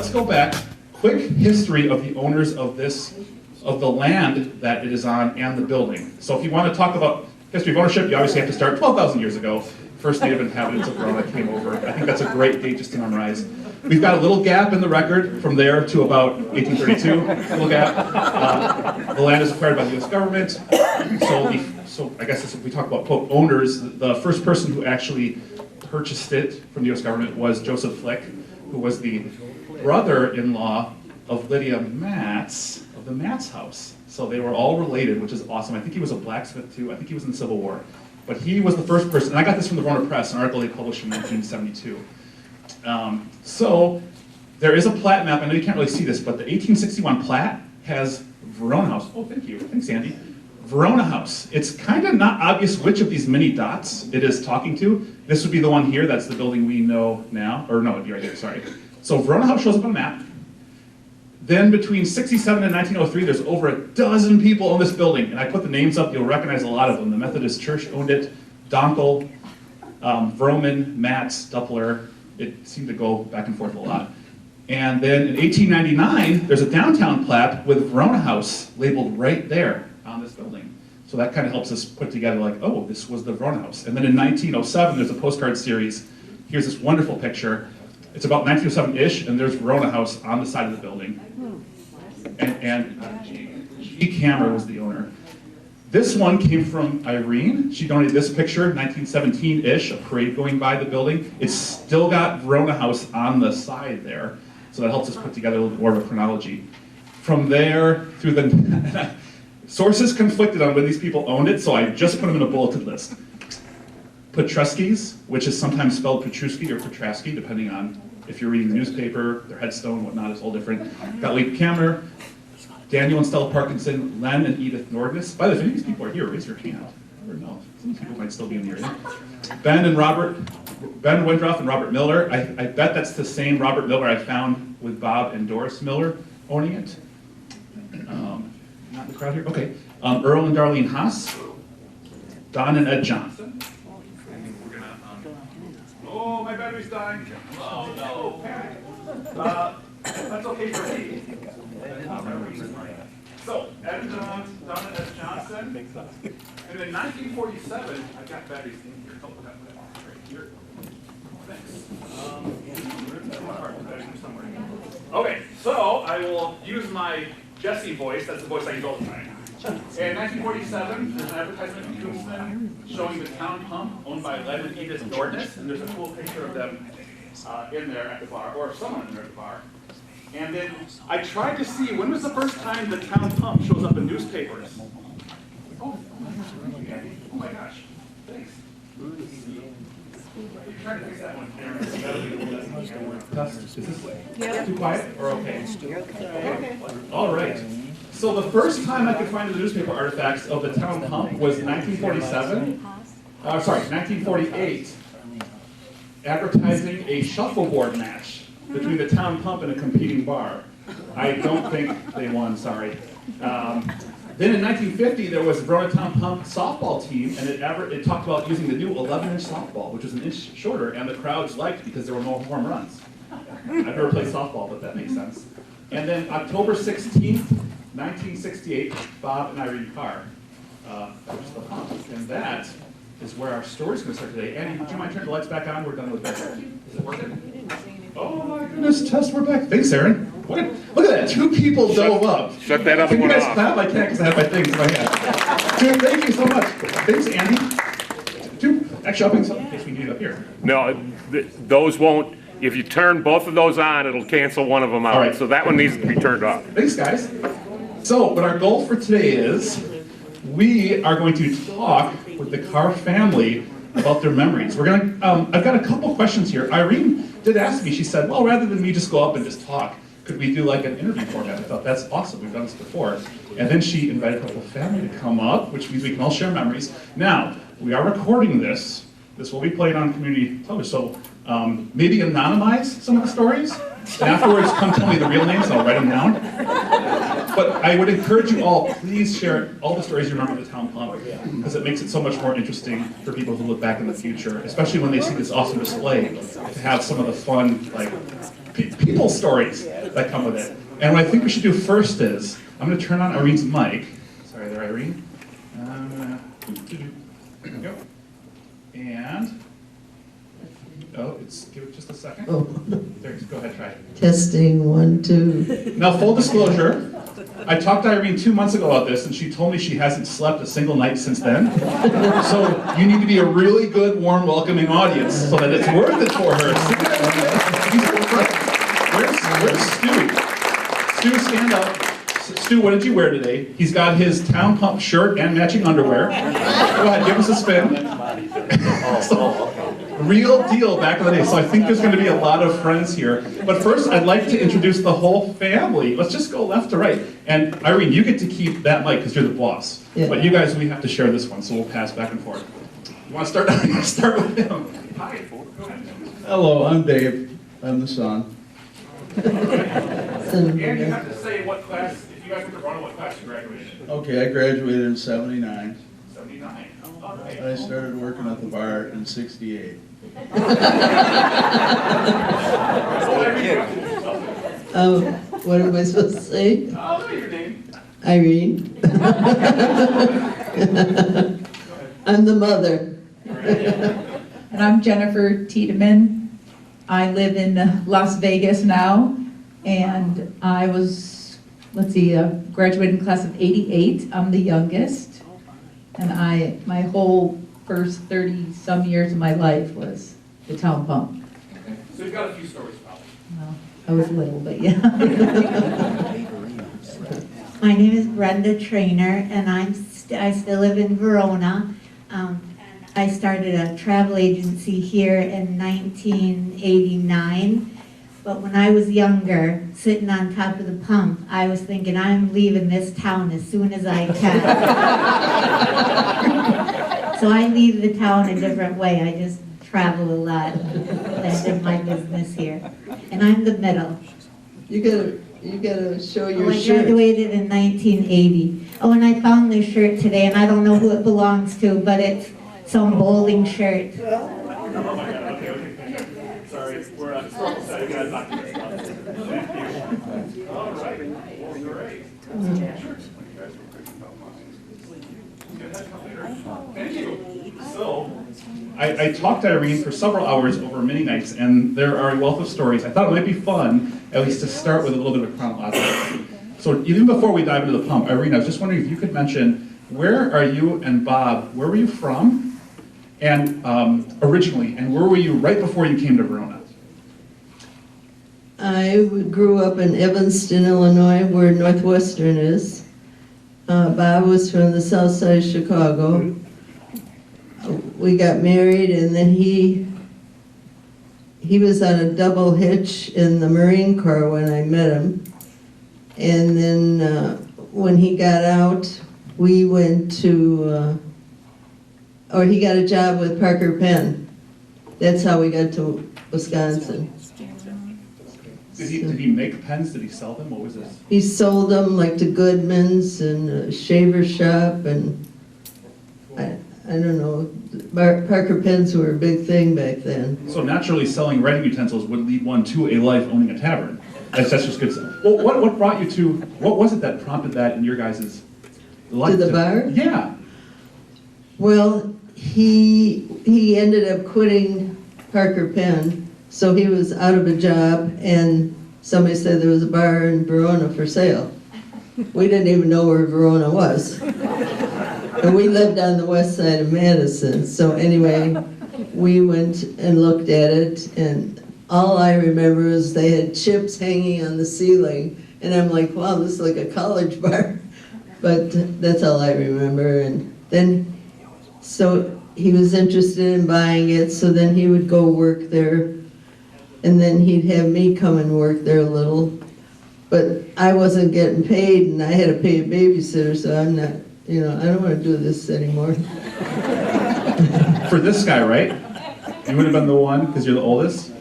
let's go back. Quick history of the owners of the land that it is on and the building. So if you want to talk about history of ownership, you obviously have to start 12,000 years ago. First native inhabitants of Verona came over. I think that's a great date just to memorize. We've got a little gap in the record from there to about 1832, little gap. The land is acquired by the US government. So I guess if we talk about, quote, owners, the first person who actually purchased it from the US government was Joseph Flick, who was the brother-in-law of Lydia Matz of the Matz House. So they were all related, which is awesome. I think he was a blacksmith too. I think he was in the Civil War. But he was the first person, and I got this from the Verona Press, an article they published in 1972. So there is a plat map. I know you can't really see this, but the 1861 plat has Verona House. Oh, thank you. Thanks, Andy. Verona House. It's kind of not obvious which of these many dots it is talking to. This would be the one here. That's the building we know now. Or no, it'd be right here, sorry. So Verona House shows up on a map. Then between 67 and 1903, there's over a dozen people own this building. And I put the names up. You'll recognize a lot of them. The Methodist Church owned it. Donkel, Vroman, Matz, Doppler. It seemed to go back and forth a lot. And then in 1899, there's a downtown plat with Verona House labeled right there on this building. So that kind of helps us put together like, oh, this was the Verona House. And then in 1907, there's a postcard series. Here's this wonderful picture. It's about 1907-ish, and there's Verona House on the side of the building. And G. Kammer was the owner. This one came from Irene. She donated this picture, 1917-ish, a parade going by the building. It's still got Verona House on the side there, so that helps us put together a little bit more of a chronology. From there, through the sources conflicted on when these people owned it, so I just put them in a bulleted list. Petruskis, which is sometimes spelled Petruski or Petrasky, depending on if you're reading the newspaper, their headstone, whatnot, it's all different. Gottlieb Kammer, Daniel and Stella Parkinson, Len and Edith Nordness. By the way, if any of these people are here, raise your hand. I never know. Some of these people might still be in the area. Ben Windroff and Robert Miller. I bet that's the same Robert Miller I found with Bob and Doris Miller owning it. Not in the crowd here? Okay. Earl and Darlene Haas. Don and Ed Johnson. Oh, my battery's dying. Oh, no, panic. That's okay for me. So, Ed Don and Ed Johnson. And in 1947, I got batteries in here. Oh, right here. Thanks. Okay, so I will use my Jesse voice. That's the voice I use all the time. In 1947, there's an advertisement in Koosman showing the town pump owned by Len and Edith Nordness, and there's a cool picture of them in there at the bar, or someone in there at the bar. And then I tried to see, when was the first time the town pump shows up in newspapers? Oh my gosh, thanks. You're trying to fix that one, Karen. Is this too quiet, or okay? Okay. All right. So the first time I could find the newspaper artifacts of the town pump was 1947. 1948. Advertising a shuffleboard match between the town pump and a competing bar. I don't think they won, sorry. Then in 1950, there was the Verona Town Pump softball team, and it talked about using the new 11-inch softball, which was an inch shorter, and the crowds liked because there were no home runs. I've never played softball, but that makes sense. And then October 16th, 1968, Bob and Irene Carr purchased the pump, and that is where our story's going to start today. Andy, would you mind turning the lights back on? We're done with that. Is it working? Oh my goodness, Tess, we're back. Thanks, Aaron. Look at that, 2 people dove up. Shut that up. Can you guys clap? I can't because I have my things in my hand. Dude, thank you so much. Thanks, Andy. Dude, actually, I'll bring something in case we need it up here. No, those won't. If you turn both of those on, it'll cancel one of them out. All right. So that one needs to be turned off. Thanks, guys. So, what our goal for today is, we are going to talk with the Carr family about their memories. We're going to, I've got a couple questions here. Irene did ask me, she said, well, rather than me just go up and just talk, could we do like an interview format? I thought, that's awesome, we've done this before. And then she invited a couple of family to come up, which means we can all share memories. Now, we are recording this. This will be played on community television, so maybe anonymize some of the stories. And afterwards, come tell me the real names, and I'll write them down. But I would encourage you all, please share all the stories you remember of the town pump, because it makes it so much more interesting for people who look back in the future, especially when they see this awesome display, to have some of the fun, like, people stories that come with it. And what I think we should do first is, I'm gonna turn on Irene's mic. Sorry there, Irene. There we go. And, give it just a second. Oh, There, go ahead, try it. testing, 1, 2. Now, full disclosure, I talked to Irene 2 months ago about this, and she told me she hasn't slept a single night since then. So you need to be a really good, warm, welcoming audience so that it's worth it for her. Where's Stu? Stu, stand up. Stu, what did you wear today? He's got his Town Pump shirt and matching underwear. Go ahead, give us a spin. So, real deal back in the day. So I think there's going to be a lot of friends here. But first, I'd like to introduce the whole family. Let's just go left to right. And Irene, you get to keep that mic because you're the boss. Yeah. But you guys, we have to share this one, so we'll pass back and forth. You want to start? Start with him. Hi. Go ahead. Hello, I'm Dave. I'm the son. And you have to say what class, if you guys were to run, what class you graduated in? Okay, I graduated in '79. 79. All right. I started working at the bar in '68. What am I supposed to say? I'll know your name. Irene. I'm the mother. And I'm Jennifer Tiedemann. I live in Las Vegas now, and I was, graduated in class of '88. I'm the youngest, and my whole first 30-some years of my life was the Town Pump. Okay. So you've got a few stories probably. Well, I was little, but yeah. My name is Brenda Trainer, and I still live in Verona. I started a travel agency here in 1989. But when I was younger, sitting on top of the pump, I was thinking, I'm leaving this town as soon as I can. So I leave the town a different way. I just travel a lot. I did my business here. And I'm the middle. You gotta show your I shirt. graduated in 1980. Oh, and I found this shirt today, and I don't know who it belongs to, but it's some bowling shirt. Oh my God, okay. Sorry, we're on historical side, we gotta talk to this stuff. Thank you. All right, great. Thank you. So, I talked to Irene for several hours over many nights, and there are a wealth of stories. I thought it might be fun, at least to start with a little bit of chronology. So even before we dive into the pump, Irene, I was just wondering if you could mention, where are you and Bob, where were you from? And originally, and where were you right before you came to Verona? I grew up in Evanston, Illinois, where Northwestern is. Bob was from the south side of Chicago. We got married, and then he was on a double hitch in the Marine Corps when I met him. And then when he got out, we went to, he got a job with Parker Penn. That's how we got to Wisconsin. Did he make pens? Did he sell them? What was this? He sold them like to Goodman's and a shaver shop, and I don't know, Parker Pens were a big thing back then. So naturally, selling writing utensils would lead one to a life owning a tavern. That's just good stuff. Well, what brought you to, what was it that prompted that in your guys' life? To the bar? Yeah. Well, he ended up quitting Parker Penn, so he was out of a job, and somebody said there was a bar in Verona for sale. We didn't even know where Verona was. And we lived on the west side of Madison, so anyway, we went and looked at it, and all I remember is they had chips hanging on the ceiling, and I'm like, wow, this is like a college bar. But that's all I remember. And then, so he was interested in buying it, so then he would go work there, and then he'd have me come and work there a little. But I wasn't getting paid, and I had to pay a babysitter, so I'm not, I don't want to do this anymore. For this guy, right? You would have been the one, because you're the oldest?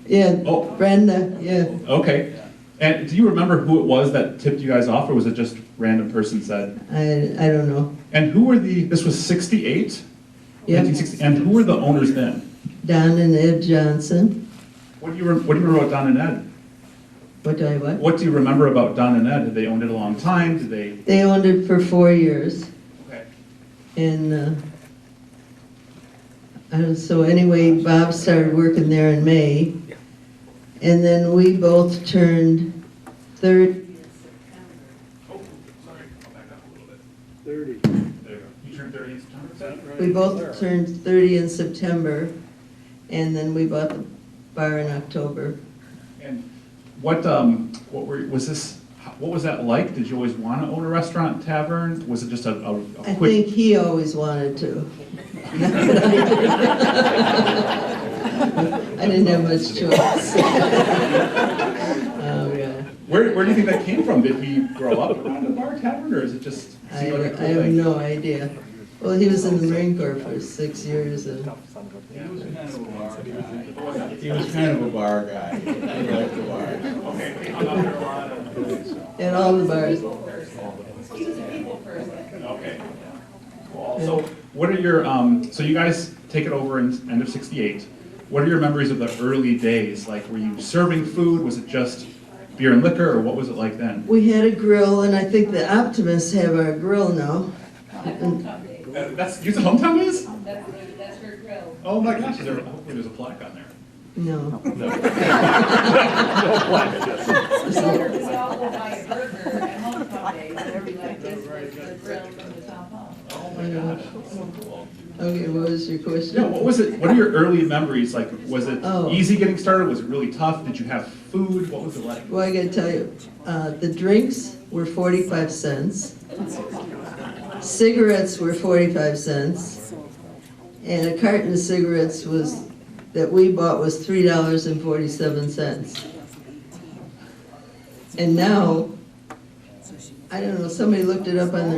Yeah, Oh. Brenda, yeah. Okay. And do you remember who it was that tipped you guys off, or was it just random person said? I don't know. And who were this was 68? Yeah, 1960, and who were the owners then? Don and Ed Johnson. What do you remember about Don and Ed? What do I what? What do you remember about Don and Ed? Did they own it a long time? Did they? They owned it for 4 years, Okay. and so anyway, Bob started working there in May, and then we both turned 30. Oh, sorry. I'll back up a little bit. 30. There you go. You turned 30 in September, is that right? We both turned 30 in September, and then we bought the bar in October. And what was this? What was that like? Did you always want to own a restaurant and tavern? Was it just a I quick? think he always wanted to. I didn't have much choice. Oh, yeah. Where do you think that came from? Did he grow up around a bar tavern, or is it just I seem like a cool have thing? no idea. Well, he was in the Marine Corps for 6 years, and He was kind of a bar guy. He was kind of a bar guy. He liked the bars. Okay, he hung out there a lot. at all the bars. Okay. Cool. So what are your, so you guys take it over in end of '68. What are your memories of the early days? Like, were you serving food? Was it just beer and liquor, or what was it like then? We had a grill, and I think the Optimists have our grill now. And That's, you said hometown days? That's her grill. Oh my gosh, hopefully there's a plaque on there. no, We all go buy a burger at hometown days, and every like this was the grill from the town hall. Oh my gosh, that's so cool. okay, what was your question? Yeah, what was it, what are your early memories? Like, was it Oh. easy getting started? Was it really tough? Did you have food? What was it like? Well, I gotta tell you, the drinks were 45 cents. Cigarettes were 45 cents. And a carton of cigarettes that we bought was $3.47. And now, I don't know, somebody looked it up on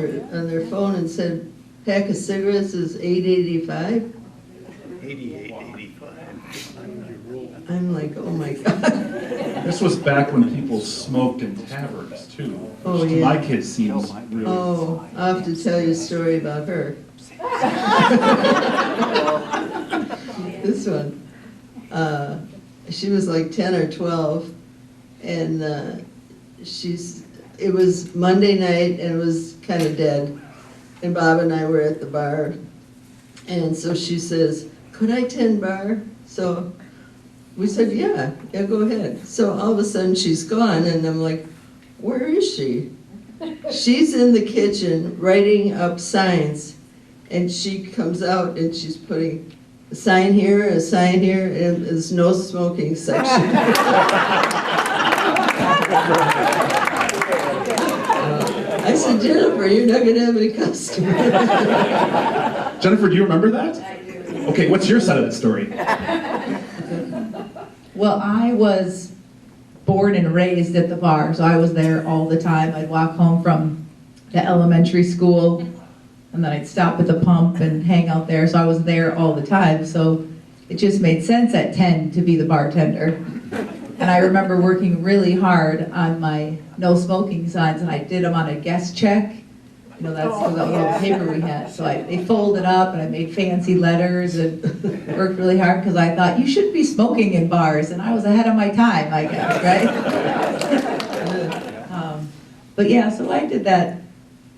their phone and said, pack of cigarettes is $8.85? 88, 85. I'm like, oh my God. This was back when people smoked in taverns too. Oh, Which to yeah. my kids seems really. Oh, I'll have to tell you a story about her. This one. She was like 10 or 12, and it was Monday night, and it was kind of dead. And Bob and I were at the bar, and so she says, could I tend bar? So we said, yeah, go ahead. So all of a sudden she's gone, and I'm like, where is she? She's in the kitchen writing up signs, and she comes out and she's putting a sign here, and there's no smoking section. I said, Jennifer, you're not gonna have any customers. Jennifer, do you remember that? I do. Okay, what's your side of that story? Well, I was born and raised at the bar, so I was there all the time. I'd walk home from the elementary school, and then I'd stop at the pump and hang out there, so I was there all the time. So it just made sense at 10 to be the bartender. And I remember working really hard on my no smoking signs, and I did them on a guest check. You know, that's the little paper we had. So they folded up, and I made fancy letters and worked really hard because I thought, you shouldn't be smoking in bars. And I was ahead of my time, I guess, right? But yeah, so I did that,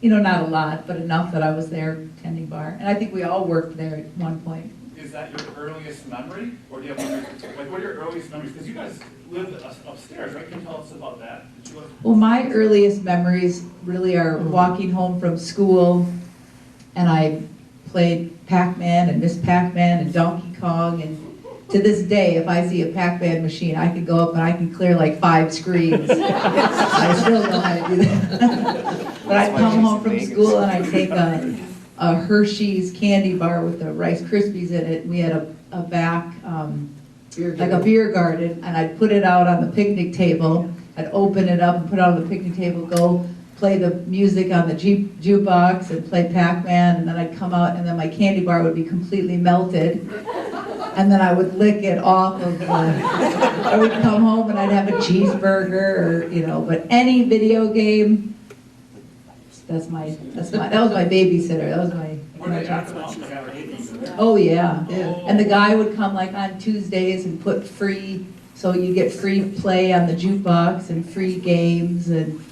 you know, not a lot, but enough that I was there tending bar. And I think we all worked there at one point. Is that your earliest memory? Or do you have memories, like what are your earliest memories? Because you guys lived upstairs, right? Can you tell us about that? Did you live? Well, my earliest memories really are walking home from school, and I played Pac-Man and Miss Pac-Man and Donkey Kong, and to this day, if I see a Pac-Man machine, I can go up and I can clear like 5 screens. I still know how to do that. But I'd come home from school and I'd take a Hershey's candy bar with the Rice Krispies in it. We had a back, like a beer garden, and I'd put it out on the picnic table. I'd open it up and put it on the picnic table, go play the music on the jukebox and play Pac-Man, and then I'd come out and then my candy bar would be completely melted. And then I would lick it off of I would come home and I'd have a cheeseburger or, you know, but any video game, that was my babysitter, that was my Oh, yeah. Yeah. And the guy would come like on Tuesdays and put free So you get free play on the jukebox and free games, and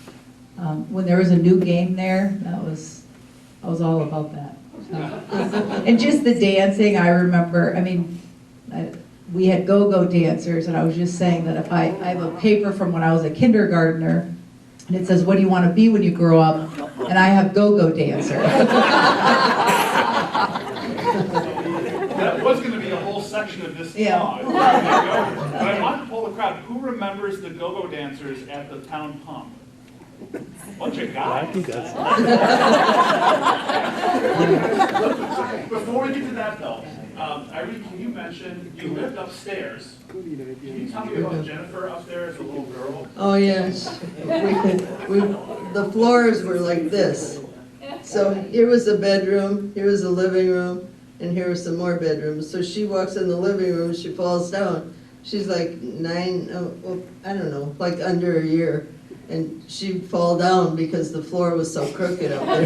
when there was a new game there, I was all about that. So. And just the dancing, I remember, I mean, we had go-go dancers, and I was just saying that if I have a paper from when I was a kindergartner, and it says, what do you want to be when you grow up? And I have go-go dancer. That was gonna be a whole section of this Yeah. talk. But I want to poll the crowd, who remembers the go-go dancers at the town pump? Bunch of guys. Before we get to that though, Irene, can you mention, you lived upstairs. Can you tell me about Jennifer upstairs, a little girl? Oh, yes. The floors were like this. So here was a bedroom, here was a living room, and here were some more bedrooms. So she walks in the living room, she falls down. She's like I don't know, like under a year. And she'd fall down because the floor was so crooked up there.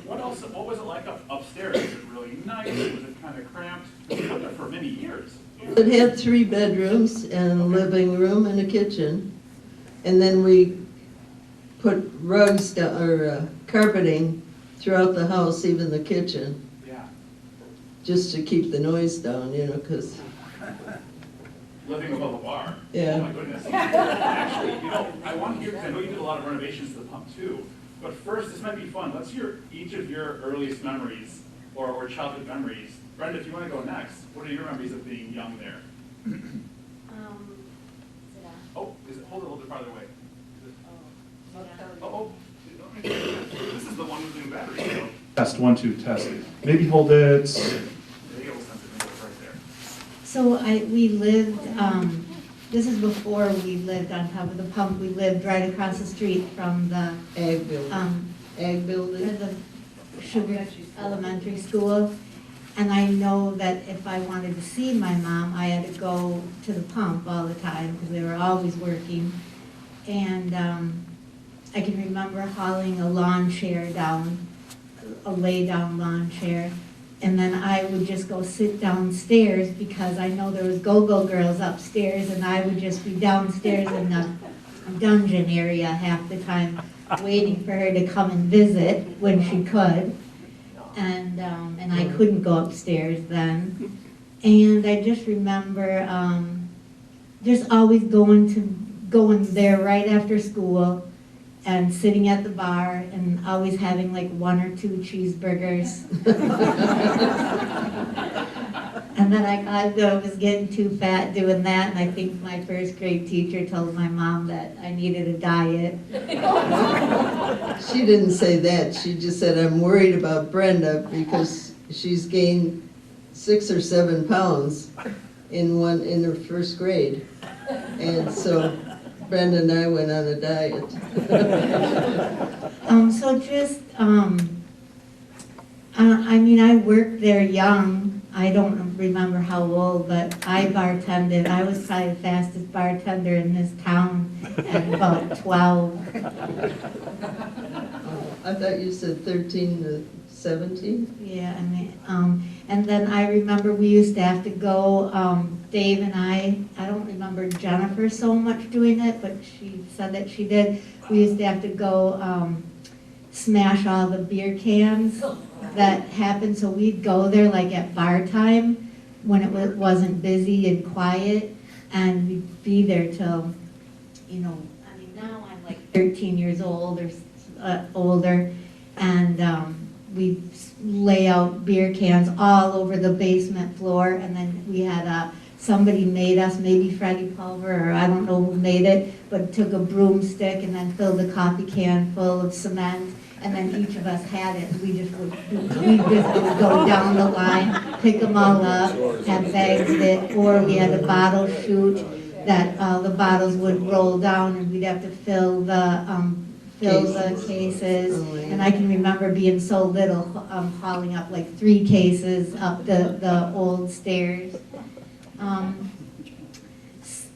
What was it like upstairs? Was it really nice? Was it kind of cramped? You lived there for many years. It had 3 bedrooms and a living room and a kitchen. And then we put rugs down, or carpeting throughout the house, even the kitchen, Yeah. just to keep the noise down, because, Living above a bar. Yeah. Oh my goodness. Actually, I want to hear, because I know you did a lot of renovations to the pump too. But first, this might be fun. Let's hear each of your earliest memories or childhood memories. Brenda, if you want to go next, what are your memories of being young there? Oh, hold it a little bit farther away. Oh. This is the one with the new battery. So. Test 1, 2, test. Maybe hold it. There you go, right there. So we lived, this is before we lived on top of the pump. We lived right across the street from the ag building. Ag building. the Sugar Elementary School. And I know that if I wanted to see my mom, I had to go to the pump all the time because they were always working. And I can remember hauling a lawn chair down, a lay-down lawn chair. And then I would just go sit downstairs because I know there was go-go girls upstairs, and I would just be downstairs in the dungeon area half the time, waiting for her to come and visit when she could. And I couldn't go upstairs then. And I just remember just always going there right after school and sitting at the bar and always having like 1 or 2 cheeseburgers. And then I got I was getting too fat doing that, and I think my first grade teacher told my mom that I needed a diet. She didn't say that. She just said, I'm worried about Brenda because she's gained 6 or 7 pounds in her first grade. And so Brenda and I went on a diet. So just, I mean, I worked there young. I don't remember how old, but I bartended. I was probably the fastest bartender in this town at about 12. I thought you said 13 to 17? Yeah, I mean, and then I remember we used to have to go, Dave and I don't remember Jennifer so much doing it, but she said that she did. We used to have to go smash all the beer cans that happened, so we'd go there like at bar time when it wasn't busy and quiet, and we'd be there till, I mean, now I'm like 13 years old or older, and we'd lay out beer cans all over the basement floor, and then we had somebody made us, maybe Freddie Pulver, or I don't know who made it, but took a broomstick and then filled a coffee can full of cement, and then each of us had it. We just would go down the line, pick them all up, have bags of it, or we had a bottle chute that the bottles would roll down, and we'd have to fill the cases. And I can remember being so little, hauling up like 3 cases up the old stairs.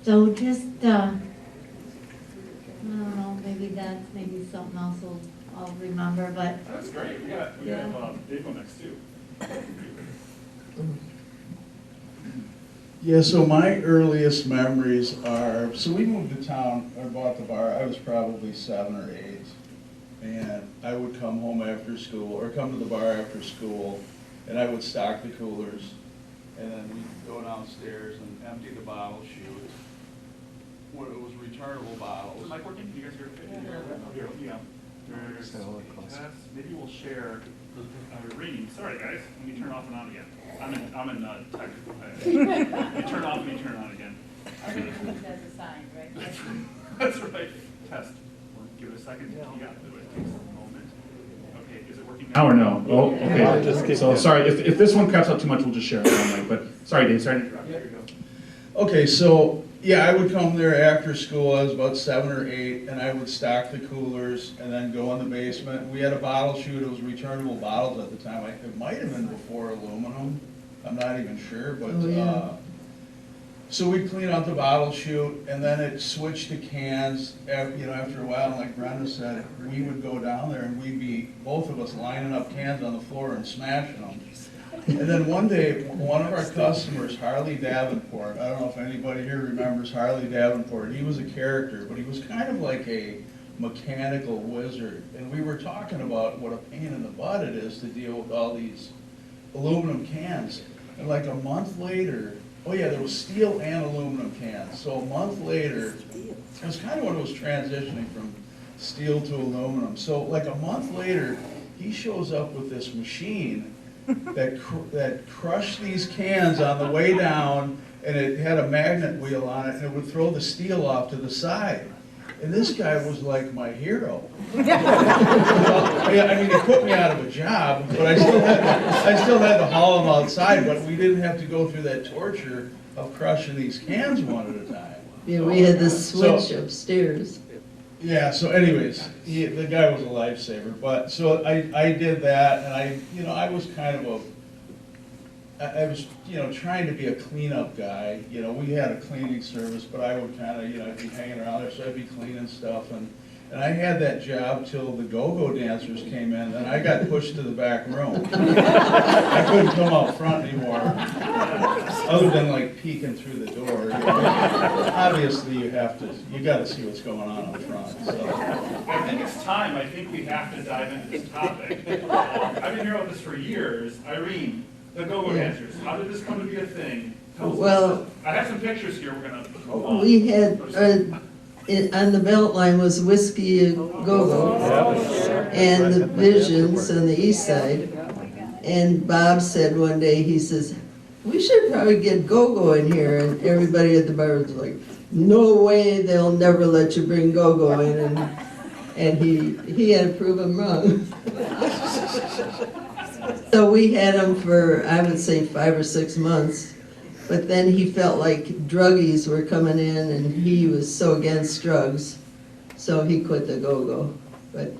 So just, I don't know, maybe something else I'll remember, but. That's great. We have Dave on next too. Yeah, so my earliest memories are, so we moved to town, I bought the bar, I was probably 7 or 8. And I would come home after school, or come to the bar after school, and I would stock the coolers. And then we'd go downstairs and empty the bottle chute, when it was returnable bottles. Is Mike working? You guys hear it? Yeah. Maybe we'll share a reading. Sorry, guys. Let me turn off and on again. I'm in tech. You turn off and you turn on again. Everything has a sign, right? That's right. Test. Give it a second. You got it. It takes a moment. Okay, is it working now or no? Oh, okay. So sorry, if this one cuts out too much, we'll just share it on Mike. But sorry, Dave. Sorry to interrupt. Here you go. Okay, so, yeah, I would come there after school, I was about 7 or 8, and I would stock the coolers and then go in the basement. We had a bottle chute, it was returnable bottles at the time, it might have been before aluminum, I'm not even sure, but, Oh, yeah. so we'd clean out the bottle chute, and then it switched to cans, after a while, and like Brenda said, we would go down there and we'd be, both of us lining up cans on the floor and smashing them. And then one day, one of our customers, Harley Davenport, I don't know if anybody here remembers Harley Davenport, he was a character, but he was kind of like a mechanical wizard. And we were talking about what a pain in the butt it is to deal with all these aluminum cans. And like a month later, oh yeah, there was steel and aluminum cans. So a month later, it was kind of when it was transitioning from steel to aluminum. So like a month later, he shows up with this machine that crushed these cans on the way down, and it had a magnet wheel on it, and it would throw the steel off to the side. And this guy was like my hero. I mean, he put me out of a job, but I still had to haul him outside, but we didn't have to go through that torture of crushing these cans one at a time. Yeah, we had the switch upstairs. Yeah, so anyways, the guy was a lifesaver, but, so I did that, and I was kind of I was, trying to be a cleanup guy, we had a cleaning service, but I would kind of, be hanging around there, so I'd be cleaning stuff, and I had that job till the go-go dancers came in, and I got pushed to the back room. I couldn't come out front anymore, other than like peeking through the door. Obviously, you gotta see what's going on up front, so. I think it's time. I think we have to dive into this topic. I've been hearing about this for years. Irene, the go-go dancers, how did this come to be a thing? Tell us Well- about this. I have some pictures here we're gonna move on. We had, on the belt line was Whiskey a Go-Go and the Visions on the east side. And Bob said one day, he says, we should probably get Go-Go in here. And everybody at the bar was like, no way, they'll never let you bring Go-Go in. And he had to prove him wrong. So we had him for, I would say, 5 or 6 months. But then he felt like druggies were coming in, and he was so against drugs, so he quit the go-go. But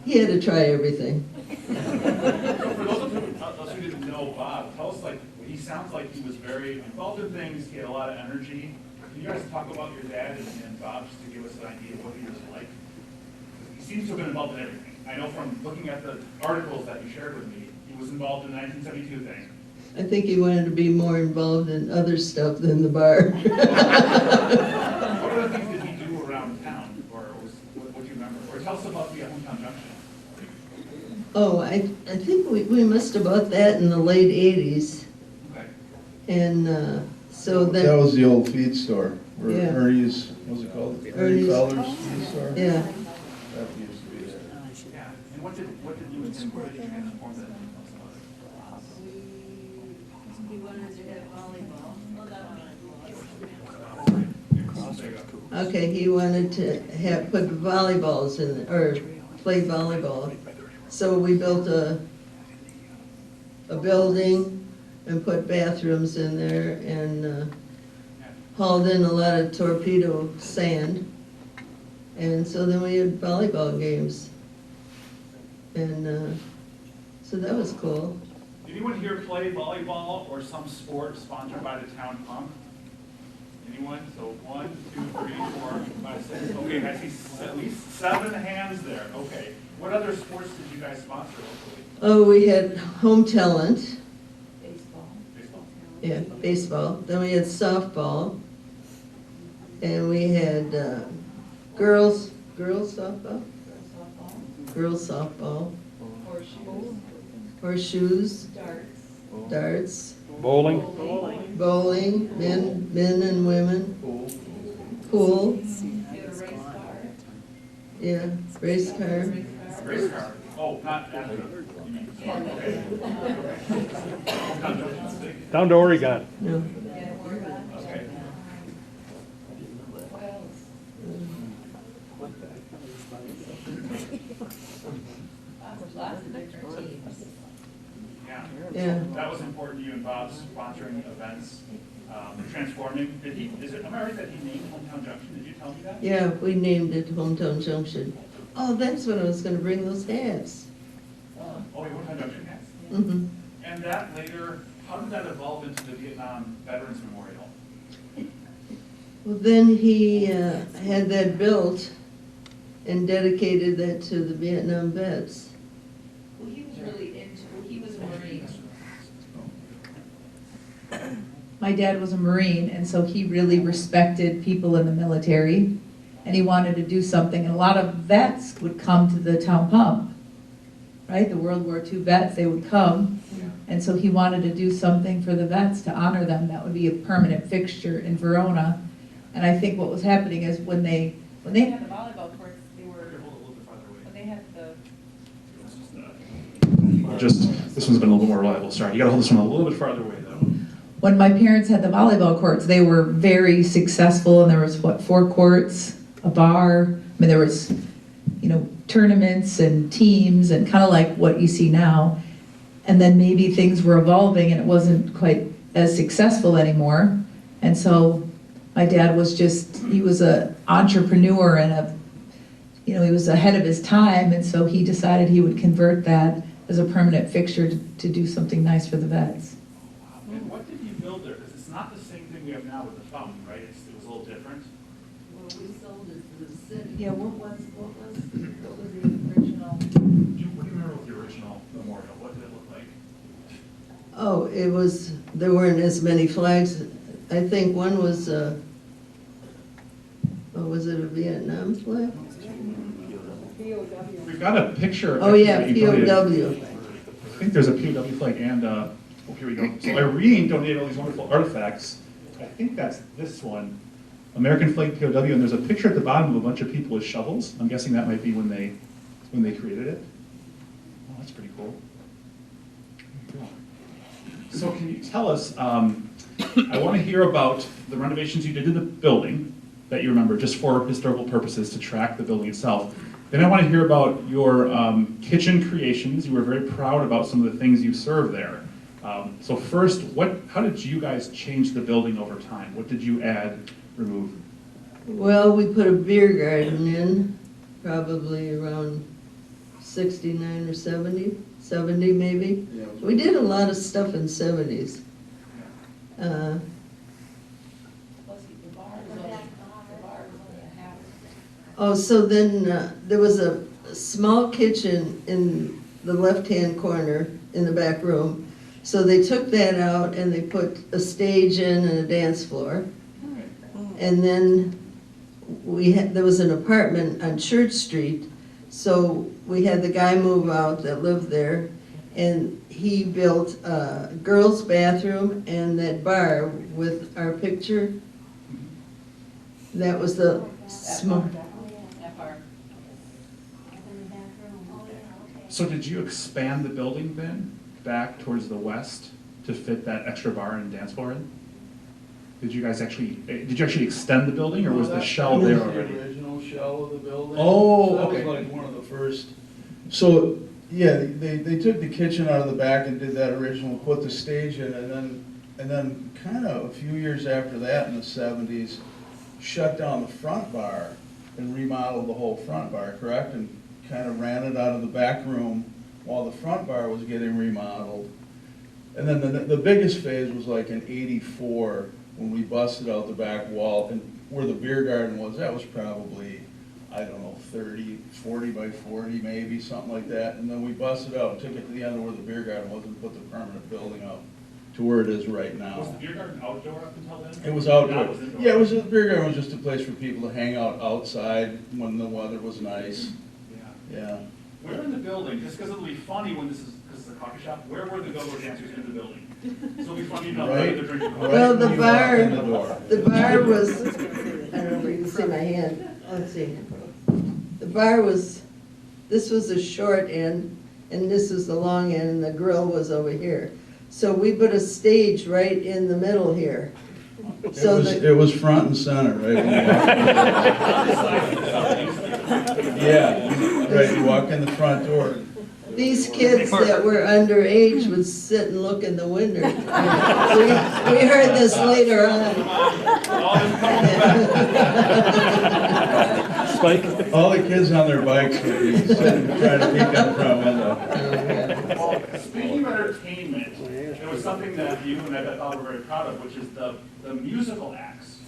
he had to try everything. For those who didn't know Bob, tell us, he sounds like he was very involved in things, he had a lot of energy. Can you guys talk about your dad and Bob, just to give us an idea of what he was like? He seems to have been involved in everything. I know from looking at the articles that you shared with me, he was involved in the 1972 thing. I think he wanted to be more involved in other stuff than the bar. What other things did he do around town, or what do you remember? Or tell us about the Hometown Junction. Oh, I think we must have bought that in the late 80s. Okay. And so That then, was the old feed store, where Yeah. Ernie's, what was it called? Ernie Ernie's. Feller's feed store? yeah, That used to be there. Yeah, and what did you and Tim, where did you transform that? We wanted to have volleyball. Well, that okay, he wanted to put volleyballs in, or play volleyball. So we built a building and put bathrooms in there and hauled in a lot of torpedo sand. And so then we had volleyball games. And so that was cool. Did anyone here play volleyball or some sport sponsored by the town pump? Anyone? So 1, 2, 3, 4, 5, 6. Okay, I see at least 7 hands there. Okay. What other sports did you guys sponsor locally? Oh, we had Home Talent. baseball. Baseball? Yeah, baseball. Then we had softball. And we had girls softball, girls softball, horseshoes, darts, Bowling? bowling, men and women, pool, yeah, race car. Race car. Oh, not after. Down to Oregon. No, Okay. Yeah. yeah, That was important to you and Bob's sponsoring events, transforming. Am I right that he named Hometown Junction? Did you tell me that? yeah, we named it Hometown Junction. Oh, that's when I was gonna bring those hats. Oh, your Hometown Junction has. Mhm. And that later, how did that evolve into the Vietnam Veterans Memorial? Well, then he had that built and dedicated that to the Vietnam vets. Well, he was really into, he was a Marine. My dad was a Marine, and so he really respected people in the military, and he wanted to do something, and a lot of vets would come to the town pump, right? The World War II vets, they would come, and so he wanted to do something for the vets to honor them. That would be a permanent fixture in Verona. And I think what was happening is when they They had the volleyball courts, they were, when they had the, This one's been a little bit more reliable. Sorry, you gotta hold this one a little bit farther away though. when my parents had the volleyball courts, they were very successful, and there was, 4 courts, a bar. I mean, there was, tournaments and teams, and kind of like what you see now. And then maybe things were evolving, and it wasn't quite as successful anymore. And so my dad was he was an entrepreneur and he was ahead of his time, and so he decided he would convert that as a permanent fixture to do something nice for the vets. And what did you build there? Because it's not the same thing we have now with the fountain, right? It was a little different. Well, we sold it to the city. yeah, what was the original? What do you remember with the original memorial? What did it look like? Oh, there weren't as many flags. I think one was, was it a Vietnam flag? We've got a picture. Oh, yeah, that you donated. POW. I think there's a POW flag and, here we go. So Irene donated all these wonderful artifacts. I think that's this one, American flag POW, and there's a picture at the bottom of a bunch of people with shovels. I'm guessing that might be when they created it. Oh, that's pretty cool. So can you tell us, I want to hear about the renovations you did to the building that you remember, just for historical purposes to track the building itself. Then I want to hear about your kitchen creations. You were very proud about some of the things you serve there. So first, how did you guys change the building over time? What did you add, remove? Well, we put a beer garden in, probably around 69 or 70 maybe. Yeah. We did a lot of stuff in 70s. Plus, the bar was only a half. Oh, so then there was a small kitchen in the left-hand corner in the back room. So they took that out and they put a stage in and a dance floor. And then there was an apartment on Church Street. So we had the guy move out that lived there, and he built a girls' bathroom and that bar with our picture. That was the small. That bar. So did you expand the building then, back towards the west, to fit that extra bar and dance floor in? Did you actually extend the building, or was the shell there already? The original shell of the building. Oh, So that okay. was like one of the first. So, yeah, they took the kitchen out of the back and did that original, put the stage in, and then kind of a few years after that, in the 70s, shut down the front bar and remodeled the whole front bar, correct? And kind of ran it out of the back room while the front bar was getting remodeled. And then the biggest phase was like in '84, when we busted out the back wall, and where the beer garden was, that was probably, I don't know, 40 by 40 maybe, something like that. And then we busted out and took it to the end of where the beer garden was and put the permanent building up. to where it is right Was the now. beer garden outdoor up until then? It was Now outdoor. it's indoor. Yeah, it was, the beer garden was just a place for people to hang out outside when the weather was nice, Yeah. yeah. Where in the building, just because it'll be funny when this is, because it's a coffee shop, where were the go-go dancers in the building? So it'll be funny to know whether Right, they're drinking coffee. right Well, the when you walk bar- in the door. The bar was, I don't know if you can see my hand, let's see. The bar was, this was the short end, and this was the long end, and the grill was over here. So we put a stage right in the middle here. So It was front and center, right? when you walked in. Yeah, right, you walk in the front door. these kids that were underage would sit and look in the window. We heard this later on. All the kids on their bikes would be sitting, trying to peek out the front window. Well, speaking of entertainment, it was something that you and I thought were very proud of, which is the musical acts.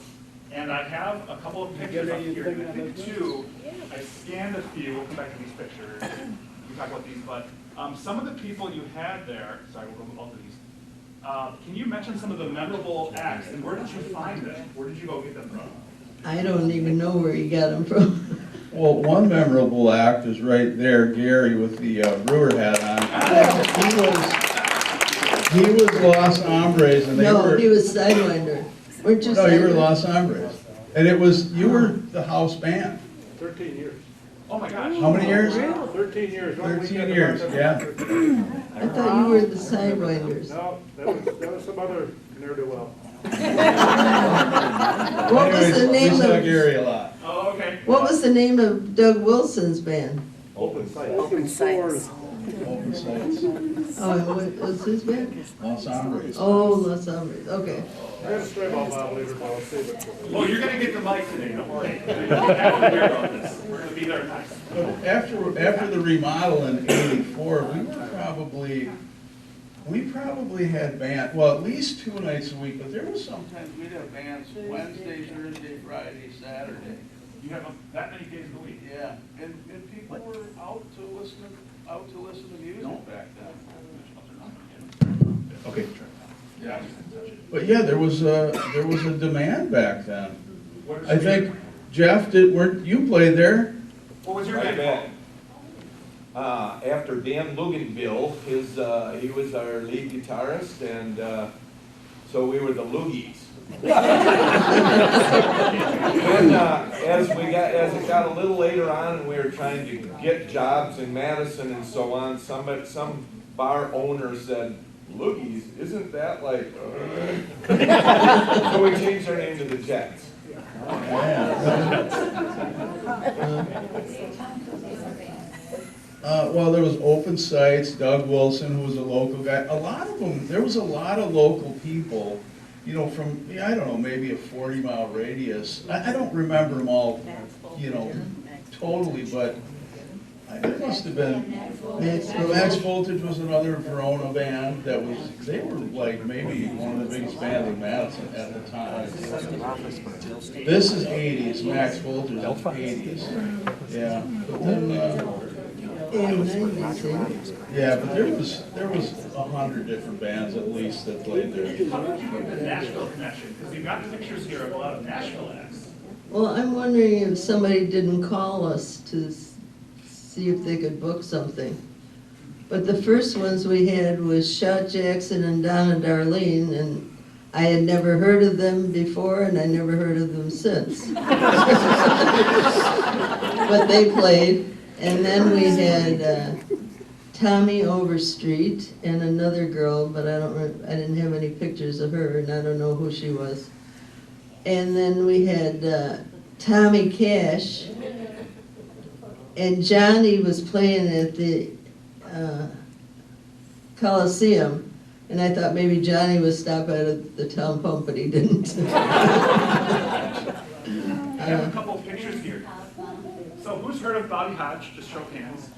And I have a couple of pictures up here, and I think two, I scanned a few, we'll come back to these pictures, we talk about these, but some of the people you had there, sorry, we'll go with all of these. Can you mention some of the memorable acts, and where did you find them? Where did you go get them from? I don't even know where he got them from. Well, one memorable act is right there, Gary with the brewer hat on. He was Los Hombres, and they No, were. he was Sidewinder. Weren't you No, you were Sidewinder? Los Hombres. And it was, you were the house band. 13 years. Oh my gosh. How many years? 13 years. 13 years, yeah. I thought you were the Sidewinders. No, that was some other ne'er-do-well. What was Anyways, the name we saw of, Gary a lot. Oh, okay. what was the name of Doug Wilson's band? Open sight. Open sights. Open sights, Oh, and what was his band? Los Hombres. Oh, Los Hombres, okay. I had a stray ball Bob Lever, but I'll save it. Well, you're gonna get the mic today, don't worry. You don't have to hear about this. We're gonna be there next. But after the remodel in '84, we probably had band, well, at least 2 nights a week, but there was sometimes we'd have bands Wednesday, Thursday, Friday, Saturday. You have that many days a week. Yeah, and people were out to listen to music back then. Okay. Yeah. But yeah, there was a demand back then. I think, Jeff, you played there? What was your I band bet. called? After Dan Luganville, he was our lead guitarist, and so we were the Loogies. And as it got a little later on, and we were trying to get jobs in Madison and so on, some bar owner said, "Loogies, isn't that like?" So we changed our name to the Jets. Well, there was Open Sights, Doug Wilson, who was a local guy. A lot of them, there was a lot of local people, you know, from, I don't know, maybe a 40-mile radius. I don't remember them all, you know, totally, but it must have been, Max Voltage was another Verona band that was, they were like maybe one of the biggest bands in Madison at the time. This is 80s, Max Voltage is 80s. Yeah, but then, In the 90s, yeah, but there was 100 different bands at least that played there. How did you get the Nashville connection? Because you've got pictures here of a lot of Nashville acts. Well, I'm wondering if somebody didn't call us to see if they could book something. But the first ones we had was Shot Jackson and Donna Darlene, and I had never heard of them before, and I never heard of them since. But they played, and then we had Tommy Overstreet and another girl, but I didn't have any pictures of her, and I don't know who she was. And then we had Tommy Cash, and Johnny was playing at the Coliseum, and I thought maybe Johnny would stop at the town pump, but he didn't. I have a couple of pictures here. So who's heard of Bobby Hodge? Just show of hands.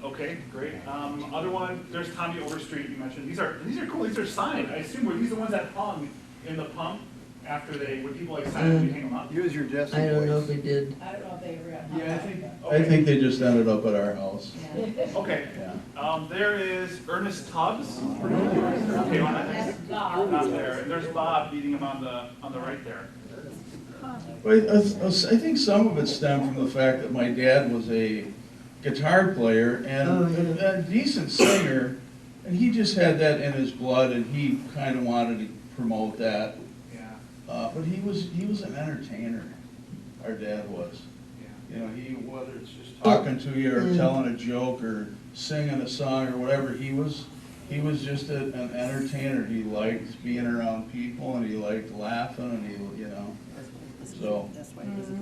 Okay, great. Other one, there's Tommy Overstreet you mentioned. These are cool. These are signed. I assume were these the ones that hung in the pump after would people like sign them and hang them up? Use your Jesse I don't know if we did. I don't know if they ever got. Yeah, I think they just ended up at our house. Okay. Yeah. There is Ernest Tubbs. Okay, not there. And there's Bob beating him on the right there. But I think some of it stemmed from the fact that my dad was a guitar player and Oh, yeah. a decent singer, and he just had that in his blood, and he kind of wanted to promote that. Yeah. But he was an entertainer. Our dad was. Yeah. You know, whether it's just talking to you or telling a joke or singing a song or whatever, he was just an entertainer. He liked being around people and he liked laughing and he, you know. So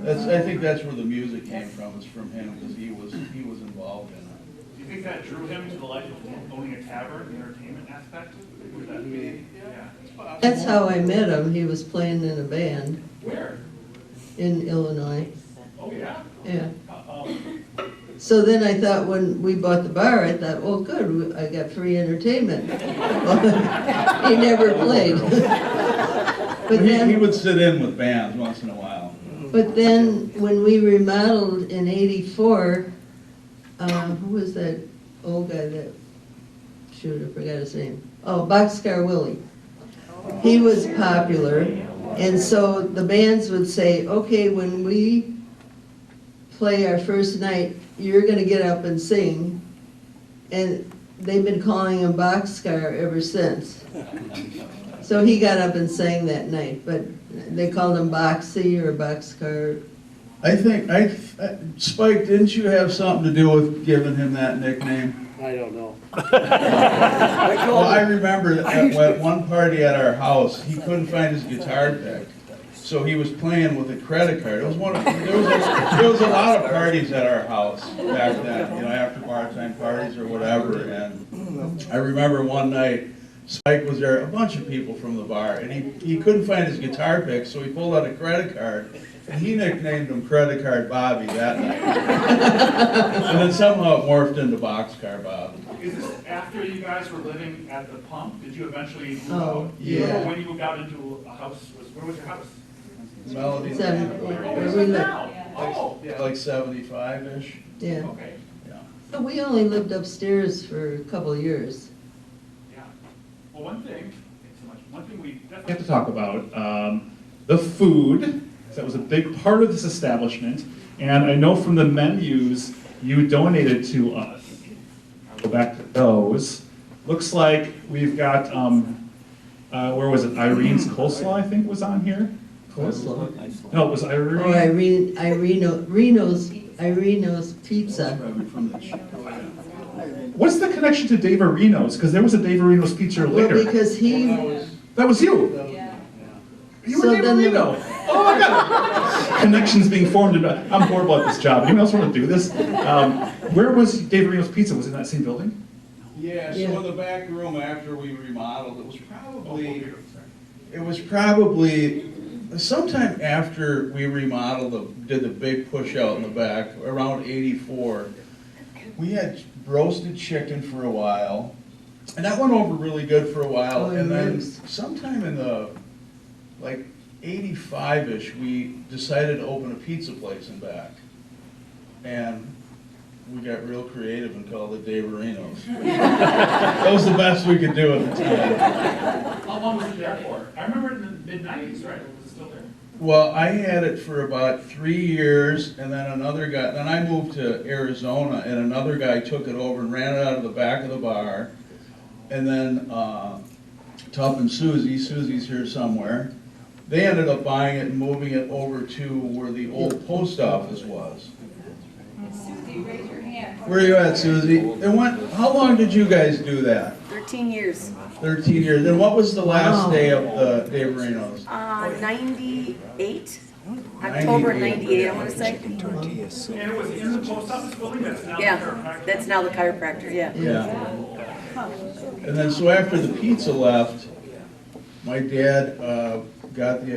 I think that's where the music came from, is from him, because he was involved in it. Do you think that drew him to the life of owning a tavern, the entertainment aspect? Would that be? Yeah. That's how I met him. He was playing in a band Where? in Illinois. Oh, yeah? Yeah. So then I thought, when we bought the bar, I thought, well, good, I got free entertainment. He never played. But He then, would sit in with bands once in a while. but then when we remodeled in '84, who was that old guy that, shoot, I forgot his name. Oh, Boxcar Willie. He was popular, and so the bands would say, okay, when we play our first night, you're gonna get up and sing. And they've been calling him Boxcar ever since. So he got up and sang that night, but they called him Boxy or Boxcar. I think, Spike, didn't you have something to do with giving him that nickname? I don't know. Well, I remember at one party at our house, he couldn't find his guitar pick. So he was playing with a credit card. There was a lot of parties at our house back then, you know, after bar-time parties or whatever. And I remember one night, Spike was there, a bunch of people from the bar, and he couldn't find his guitar pick, so he pulled out a credit card, and he nicknamed him Credit Card Bobby that night. And then somehow it morphed into Boxcar Bob. Is this after you guys were living at the pump? Did you eventually move Oh, out? yeah. When you moved out into a house, where was your house? Melody, Where Where's we it lived. now? Oh, yeah. like 75-ish. Yeah. Okay, So we only lived upstairs for a couple of years. yeah. Well, one thing we definitely have to talk about, the food. That was a big part of this establishment. And I know from the menus you donated to us. I'll go back to those. Looks like we've got, where was it? Irene's Coleslaw, I think, was on here. Coleslaw. No, it was Irene. Oh, Ireno's Pizza. Probably from the chicken. What's the connection to Dave Areno's? Because there was a Dave Areno's pizza Well, later. because he, That was you. Yeah. You So were Dave then they Areno. Oh my God. Connections being formed. I'm horrible at this job. Anyone else want to do this? Where was Dave Areno's Pizza? Was it in that same building? Yeah, so Yeah. in the back room after we remodeled, it was probably sometime after we remodeled, did the big push out in the back, around '84. We had roasted chicken for a while, and that went over really good for a while. Oh, And then nice. sometime in the, like, '85-ish, we decided to open a pizza place in back. And we got real creative and called it Dave Areno's. That was the best we could do at the time. How long was it there for? I remember in the mid-90s, right? Was it still there? Well, I had it for about 3 years, and then another guy, then I moved to Arizona, and another guy took it over and ran it out of the back of the bar. And then Tuff and Susie's here somewhere, they ended up buying it and moving it over to where the old post office was. Susie, raise your hand. Where are you at, Susie? And how long did you guys do that? 13 years. 13 years. And what was the last Wow. day of the Dave Areno's? 98, October 98, I want to say. And it was in the post office building that's now Yeah, that's now the chiropractor, yeah. Yeah. And then, so after the pizza left, my dad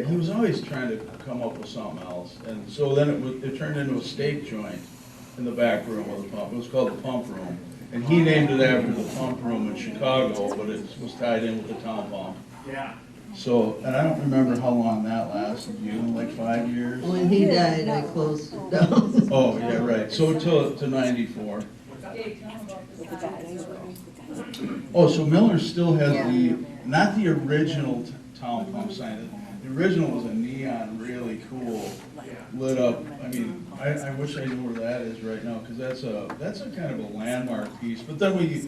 he was always trying to come up with something else. And so then it turned into a steak joint in the back room of the pump. It was called the Pump Room. And he named it after the pump room in Chicago, but it was tied in with the town pump. Yeah. So, and I don't remember how long that lasted, you, like 5 years? when he died, I closed it down. Oh, yeah, right, so to 94. Dave, tell them about the sign. Oh, so Miller still has not the original town pump sign. The original was a neon, really cool, lit up. I mean, I wish I knew where that is right now, because that's a kind of a landmark piece. But then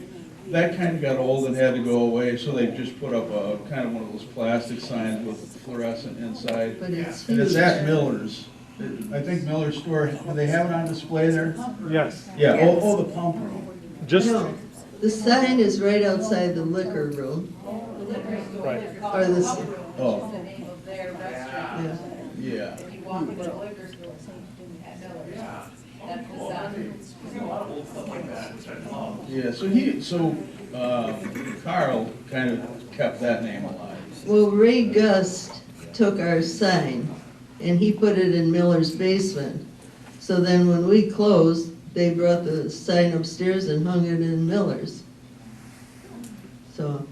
that kind of got old and had to go away, so they just put up a kind of one of those plastic signs with fluorescent inside. But it's And it's huge. at Miller's. I think Miller's store, do they have it on display there? Yes, Yeah, oh, the pump room. just, No, the sign is right outside the liquor room, right. or the, Oh, The name of their restaurant. yeah. yeah. If you walk into the liquor store at Miller's, that's the sign. There's a lot of old stuff like that, which I love. Yeah, so Carl kind of kept that name alive. Well, Ray Gust took our sign and he put it in Miller's basement. So then when we closed, they brought the sign upstairs and hung it in Miller's. So,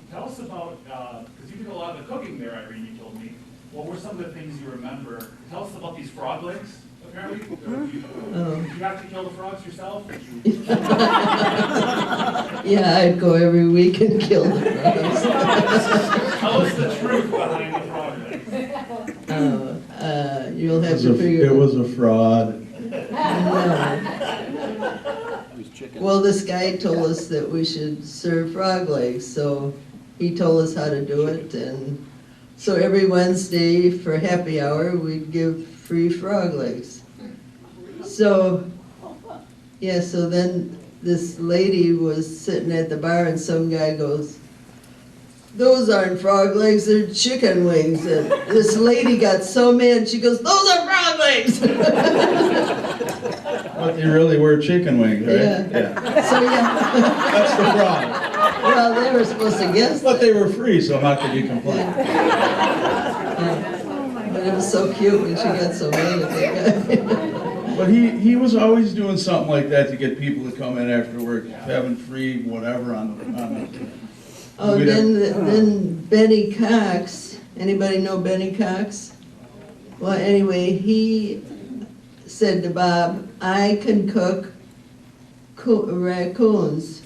Tell us about, because you did a lot of the cooking there, Irene, you told me. What were some of the things you remember? Tell us about these frog legs, apparently. Did you have to kill the frogs yourself? Did you- yeah, I'd go every week and kill the frogs. Tell us the truth behind the frog legs. You'll have to figure. It was a fraud. No. Well, this guy told us that we should serve frog legs, so he told us how to do it, and so every Wednesday for happy hour, we'd give free frog legs. So, yeah, so then this lady was sitting at the bar and some guy goes, "Those aren't frog legs, they're chicken wings." And this lady got so mad, she goes, "Those are frog legs!" But they really were chicken wings, right? Yeah. So, yeah, That's the fraud. well, they were supposed to guess But that. they were free, so how could you complain? But it was so cute when she got so mad at the guy. But he was always doing something like that to get people to come in after work, having free whatever on the. Oh, then Benny Cox, anybody know Benny Cox? Well, anyway, he said to Bob, "I can cook raccoons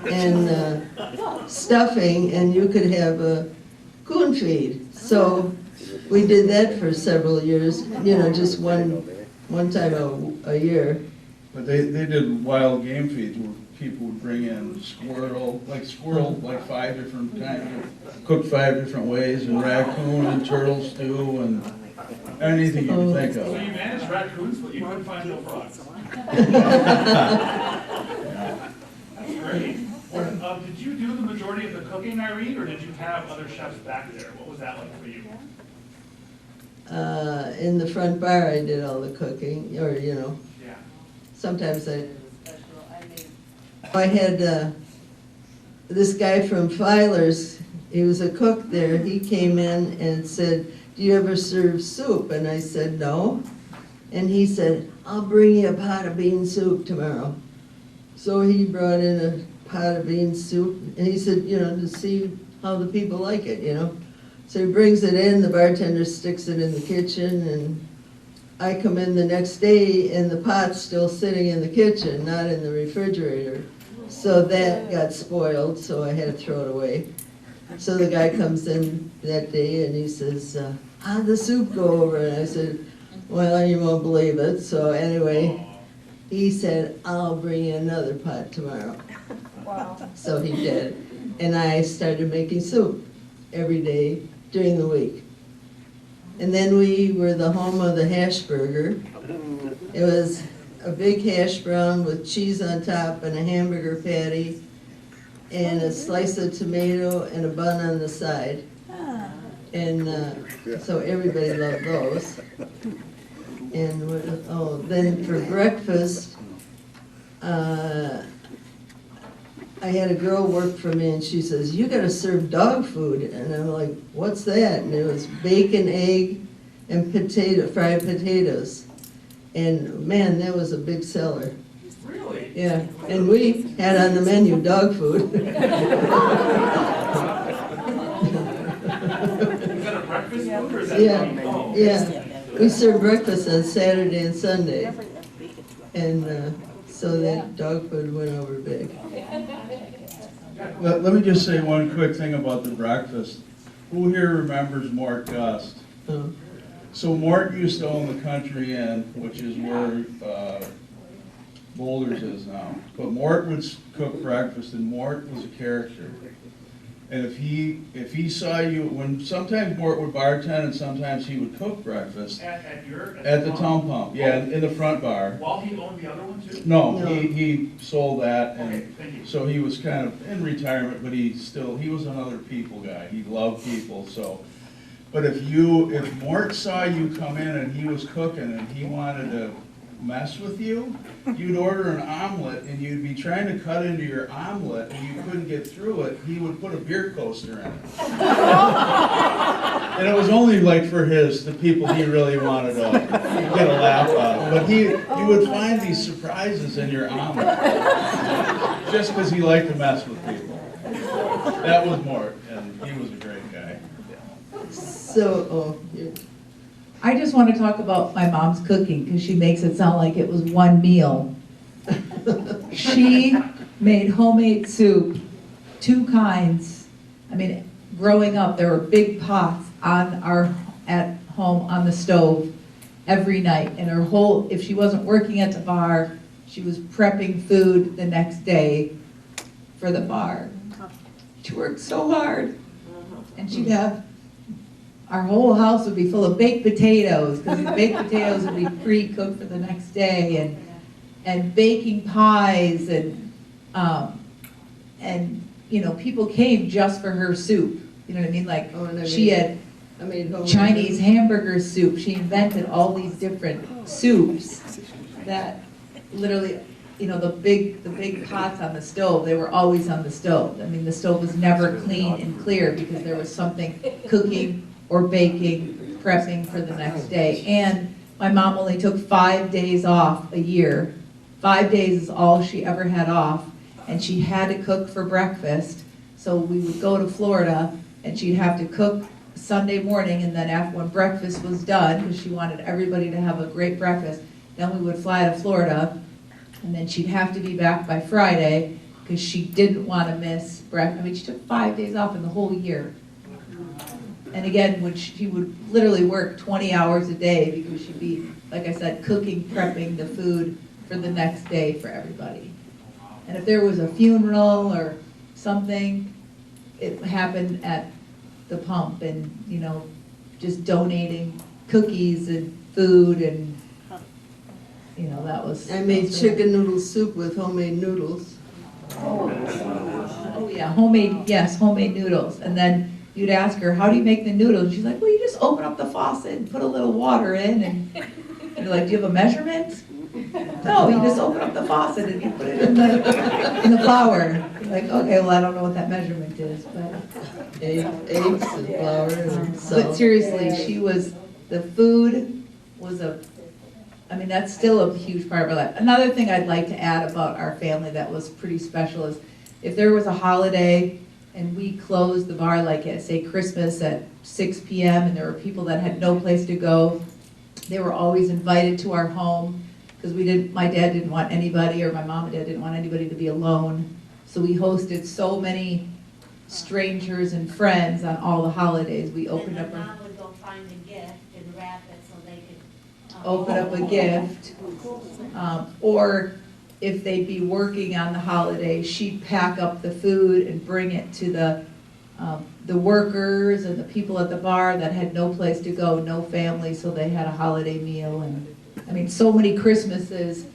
and stuffing, and you could have a coon feed." So we did that for several years, just one time a year. But they did wild game feeds where people would bring in squirrel, like 5 different kinds, cooked 5 different ways, and raccoon and turtle stew and anything you can think So of. you managed raccoons, but you couldn't find no frogs. That's great. Did you do the majority of the cooking, Irene, or did you have other chefs back there? What was that like for you? In the front bar, I did all the cooking, or, Yeah. sometimes I had this guy from Filer's, he was a cook there, he came in and said, "Do you ever serve soup?" And I said, "No." And he said, "I'll bring you a pot of bean soup tomorrow." So he brought in a pot of bean soup, and he said, to see how the people like it, So he brings it in, the bartender sticks it in the kitchen, and I come in the next day, and the pot's still sitting in the kitchen, not in the refrigerator. So that got spoiled, so I had to throw it away. So the guy comes in that day, and he says, "How'd the soup go over?" And I said, "Well, you won't believe it." So anyway, he said, "I'll bring you another pot tomorrow." So he did. And I started making soup every day during the week. And then we were the home of the hash burger. It was a big hash brown with cheese on top and a hamburger patty and a slice of tomato and a bun on the side. And so everybody loved those. And then for breakfast, I had a girl work for me, and she says, "You gotta serve dog food." And I'm like, "What's that?" And it was bacon, egg, and fried potatoes. And man, that was a big seller. Really? Yeah, and we had on the menu dog food. Was that a breakfast food or is that? Yeah, Oh. yeah. We served breakfast on Saturday and Sunday. And so that dog food went over big. Let me just say one quick thing about the breakfast. Who here remembers Mort Gust? Oh, So Mort used to own the Country Inn, which is where Boulders is now. But Mort would cook breakfast, and Mort was a character. And if he saw you, sometimes Mort would bartend and sometimes he would cook breakfast at the town pump, yeah, in the front bar. While he owned the other one too? No, No. he sold that, Okay, and thank you. so he was kind of in retirement, but he was another people guy. He loved people, so. But if Mort saw you come in and he was cooking and he wanted to mess with you, you'd order an omelet and you'd be trying to cut into your omelet and you couldn't get through it, he would put a beer coaster in it. And it was only like for the people he really wanted to get a laugh out of. But you would find these surprises in your omelet, just because he liked to mess with people. That was Mort, and he was a great guy. so, oh, you- I just want to talk about my mom's cooking, because she makes it sound like it was one meal. She made homemade soup, 2 kinds. I mean, growing up, there were big pots at home on the stove every night. And if she wasn't working at the bar, she was prepping food the next day for the bar. She worked so hard. And she'd have, our whole house would be full of baked potatoes, because these baked potatoes would be pre-cooked for the next day, and baking pies, and people came just for her soup. You know what I mean? Like, Oh, and I she made- had I made homemade. Chinese hamburger soup. She invented all these different soups that literally, the big pots on the stove, they were always on the stove. I mean, the stove was never clean and clear because there was something cooking or baking, prepping for the next day. And my mom only took 5 days off a year. 5 days is all she ever had off, and she had to cook for breakfast. So we would go to Florida, and she'd have to cook Sunday morning, and then when breakfast was done, because she wanted everybody to have a great breakfast, then we would fly to Florida, and then she'd have to be back by Friday, because she didn't want to miss breakfast. I mean, she took 5 days off in the whole year. And again, she would literally work 20 hours a day, because she'd be, like I said, cooking, prepping the food for the next day for everybody. And if there was a funeral or something, it happened at the pump, and, just donating cookies and food, and, that was. I made chicken noodle soup with homemade noodles. Oh, yeah, homemade noodles. And then you'd ask her, how do you make the noodles? And she's like, well, you just open up the faucet and put a little water in, and you're like, do you have a measurement? No, you just open up the faucet and you put it in the flour. You're like, okay, well, I don't know what that measurement is, but. Eggs and flour and But salt. seriously, the food was that's still a huge part of our life. Another thing I'd like to add about our family that was pretty special is, if there was a holiday and we closed the bar, like at, say, Christmas at 6 p.m., and there were people that had no place to go, they were always invited to our home, because my dad didn't want anybody, or my mom and dad didn't want anybody to be alone. So we hosted so many strangers and friends on all the holidays. We opened up And then Mom would go find a gift and wrap it so they could. open up a gift. Or if they'd be working on the holiday, she'd pack up the food and bring it to the workers and the people at the bar that had no place to go, no family, so they had a holiday meal. And I mean, so many Christmases,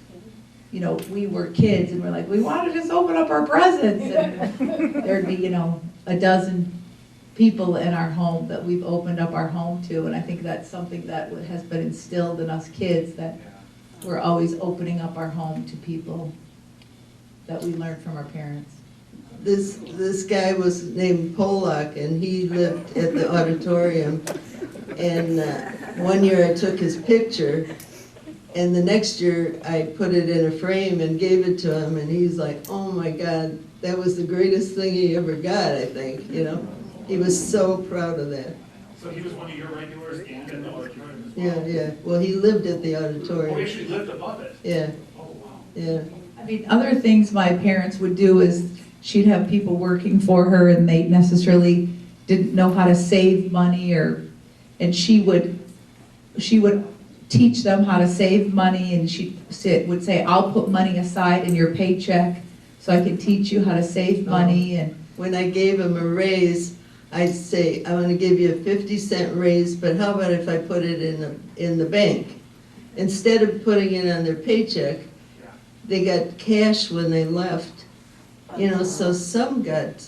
we were kids and we're like, we want to just open up our presents, and there'd be, a dozen people in our home that we've opened up our home to. And I think that's something that has been instilled in us kids, that we're always opening up our home to people that we learned from our parents. This guy was named Polak, and he lived at the auditorium. And one year I took his picture, and the next year I put it in a frame and gave it to him, and he's like, oh my God, that was the greatest thing he ever got, I think, He was so proud of that. So he was one of your regulars and in the auditorium as well? Yeah. Well, he lived at the Oh, he auditorium. actually lived above it? Yeah, Oh, wow. yeah. I mean, other things my parents would do is she'd have people working for her and they necessarily didn't know how to save money and she would teach them how to save money and would say, I'll put money aside in your paycheck so I can teach you how to save money and. When I gave him a raise, I'd say, I want to give you a 50-cent raise, but how about if I put it in the bank? Instead of putting it on their paycheck, they got cash when they left. You know, so some got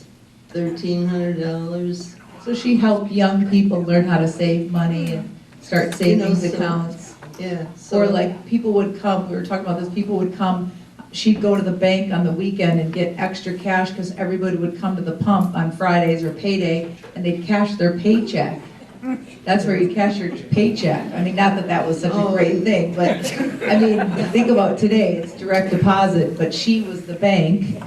$1,300. So she helped young people learn how to save money and start savings accounts. Yeah. Or like people would come, we were talking about this, people would come, she'd go to the bank on the weekend and get extra cash because everybody would come to the pump on Fridays or payday and they'd cash their paycheck. That's where you cash your paycheck. I mean, not that that was such a great thing, but I mean, think about today, it's direct deposit, but she was the bank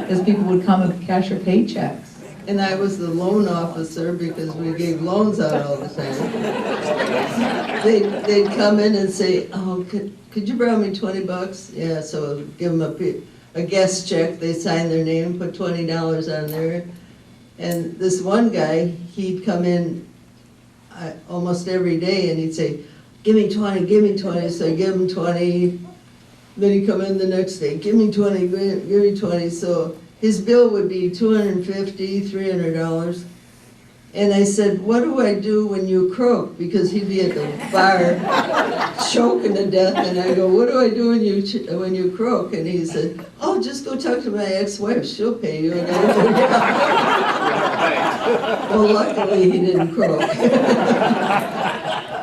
because people would come and cash her paychecks. And I was the loan officer because we gave loans out all the time. They'd come in and say, oh, could you borrow me 20 bucks? Yeah, so give them a guest check. They sign their name, put $20 on there. And this one guy, he'd come in almost every day and he'd say, give me 20, give me 20. So I give him 20. Then he'd come in the next day, give me 20, give me 20. So his bill would be $250, $300. And I said, what do I do when you croak? Because he'd be at the bar choking to death. And I go, what do I do when you croak? And he said, oh, just go talk to my ex-wife. She'll pay you. And I went, well, luckily he didn't croak.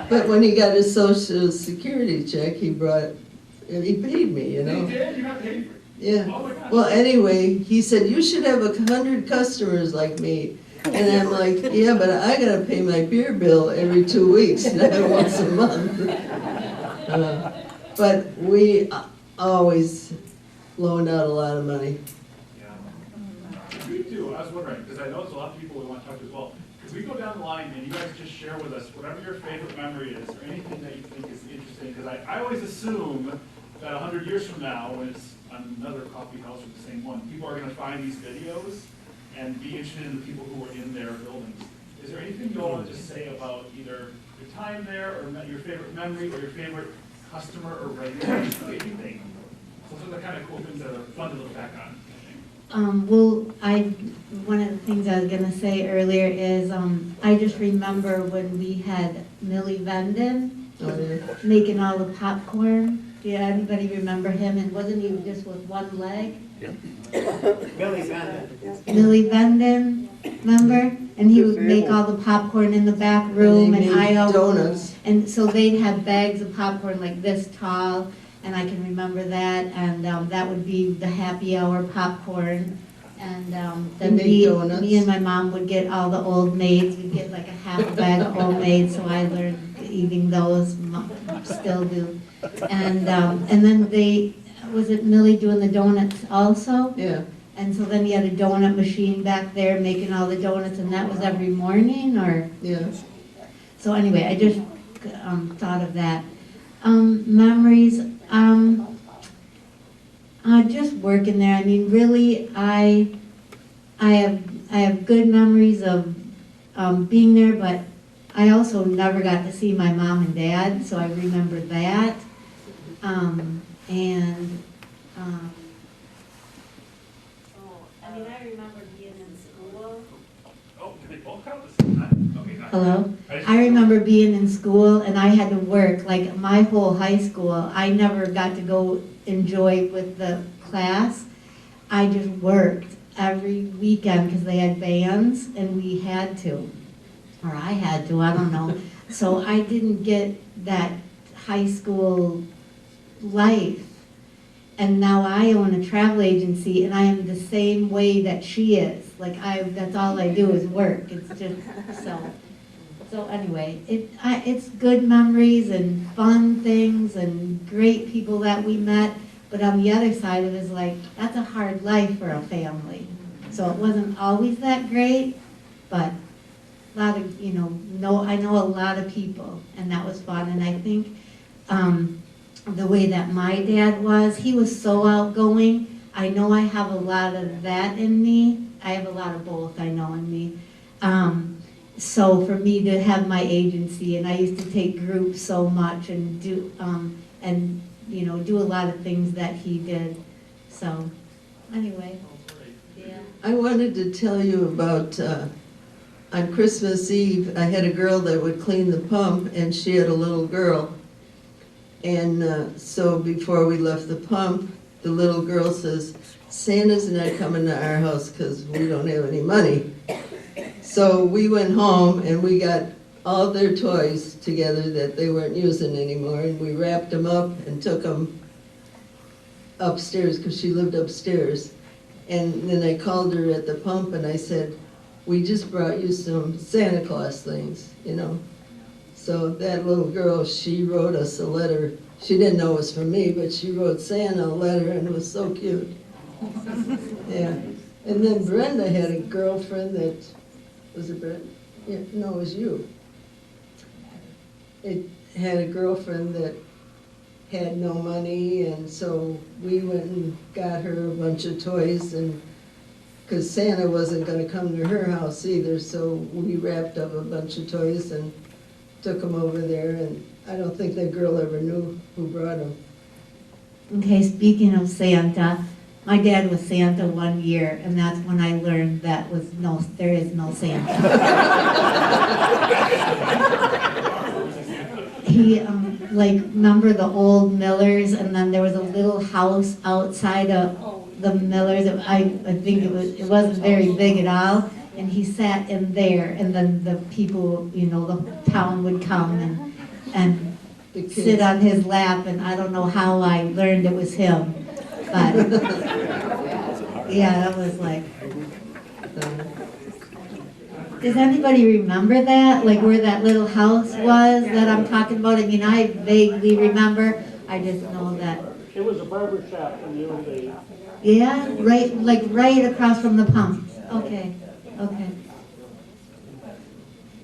But when he got his Social Security check, he paid me, you know. He did? You got paid for it? Yeah. Oh my gosh. Well, anyway, he said, you should have 100 customers like me. And I'm like, yeah, but I gotta pay my beer bill every 2 weeks, not once a month. But we always loaned out a lot of money. Yeah. Me too, I was wondering, because I know there's a lot of people we want to talk to as well. Because we go down the line and you guys just share with us whatever your favorite memory is, or anything that you think is interesting. Because I always assume that 100 years from now, when it's another coffee house or the same one, people are going to find these videos and be interested in the people who were in their buildings. Is there anything you all want to just say about either your time there, or your favorite memory, or your favorite customer or regular, anything? Those are the kind of cool things that are fun to look back on, I think. One of the things I was gonna say earlier is, I just remember when we had Millie Venden making all the popcorn. Yeah, anybody remember him? And wasn't he just with one leg? Millie Venden, remember? And he would make all the popcorn in the back room, and I always donuts. And so they'd have bags of popcorn like this tall, and I can remember that. And that would be the happy hour popcorn. And then me and my mom would get all the Old Maids. We'd get like a half a bag of Old Maids, so I learned eating those. Still do. And then was it Millie doing the donuts also? Yeah. And so then he had a donut machine back there making all the donuts, and that was every morning, or? Yeah. So anyway, I just thought of that. Memories, just working there. I mean, really, I have good memories of being there, but I also never got to see my mom and dad, so I remember that. I mean, I remember being in school. Oh, can they both count at the same time? Okay, got it. Hello? I remember being in school and I had to work, like my whole high school. I never got to go enjoy with the class. I just worked every weekend because they had bands and we had to. Or I had to, I don't know. So I didn't get that high school life. And now I own a travel agency and I am the same way that she is. Like that's all I do is work. It's just, so anyway, it's good memories and fun things and great people that we met. But on the other side of it is like, that's a hard life for a family. So it wasn't always that great, but a lot of, I know a lot of people and that was fun. And I think the way that my dad was. He was so outgoing. I know I have a lot of that in me. I have a lot of both, I know, in me. So for me to have my agency, and I used to take groups so much and do do a lot of things that he did. So anyway, yeah. I wanted to tell you about, on Christmas Eve, I had a girl that would clean the pump, and she had a little girl. And so before we left the pump, the little girl says, Santa's not coming to our house because we don't have any money. So we went home and we got all their toys together that they weren't using anymore, and we wrapped them up and took them upstairs because she lived upstairs. And then I called her at the pump and I said, we just brought you some Santa Claus things, you know. So that little girl, she wrote us a letter. She didn't know it was from me, but she wrote Santa a letter, and it was so cute. Yeah. And then Brenda had a girlfriend that, was it Brenda? Yeah, no, it was you. It had a girlfriend that had no money, and so we went and got her a bunch of toys, and because Santa wasn't going to come to her house either, so we wrapped up a bunch of toys and took them over there, and I don't think that girl ever knew who brought them. Okay, speaking of Santa, my dad was Santa one year, and that's when I learned there is no Santa. He, remember the old Millers, and then there was a little house outside of the Millers. I think it wasn't very big at all, and he sat in there, and then the people, the town would come and sit on his lap, and I don't know how I learned it was him, but yeah, that was like. Does anybody remember that? Like where that little house was that I'm talking about? I mean, I vaguely remember. I just know that. It was a barber shop in the old days. Yeah, right across from the pump. Okay.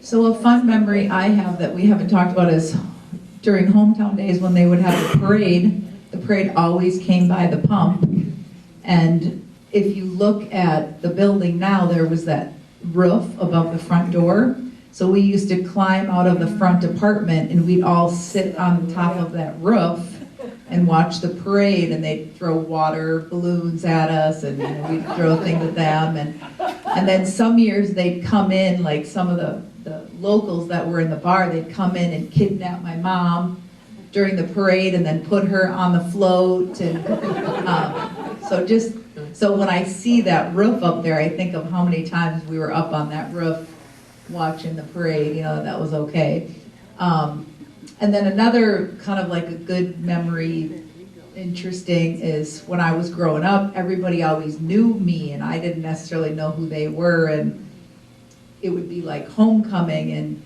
So a fun memory I have that we haven't talked about is during hometown days when they would have the parade always came by the pump. And if you look at the building now, there was that roof above the front door. So we used to climb out of the front apartment and we'd all sit on the top of that roof and watch the parade, and they'd throw water balloons at us, and we'd throw things at them. And then some years they'd come in, like some of the locals that were in the bar, they'd come in and kidnap my mom during the parade and then put her on the float. And so when I see that roof up there, I think of how many times we were up on that roof watching the parade, that was okay. And then another kind of like a good memory, interesting, is when I was growing up, everybody always knew me and I didn't necessarily know who they were, and it would be like homecoming and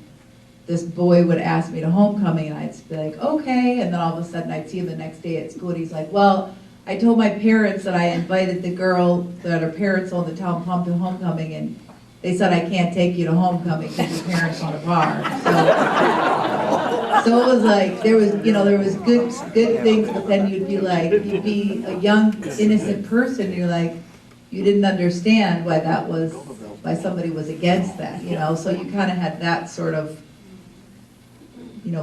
this boy would ask me to homecoming and I'd be like, okay, and then all of a sudden I'd see him the next day at school and he's like, well, I told my parents that I invited the girl that her parents owned the town pump to homecoming, and they said I can't take you to homecoming because your parents own a bar. So it was like there was good things, but then you'd be a young innocent person. And you're like, you didn't understand why somebody was against that. So you kind of had that sort of,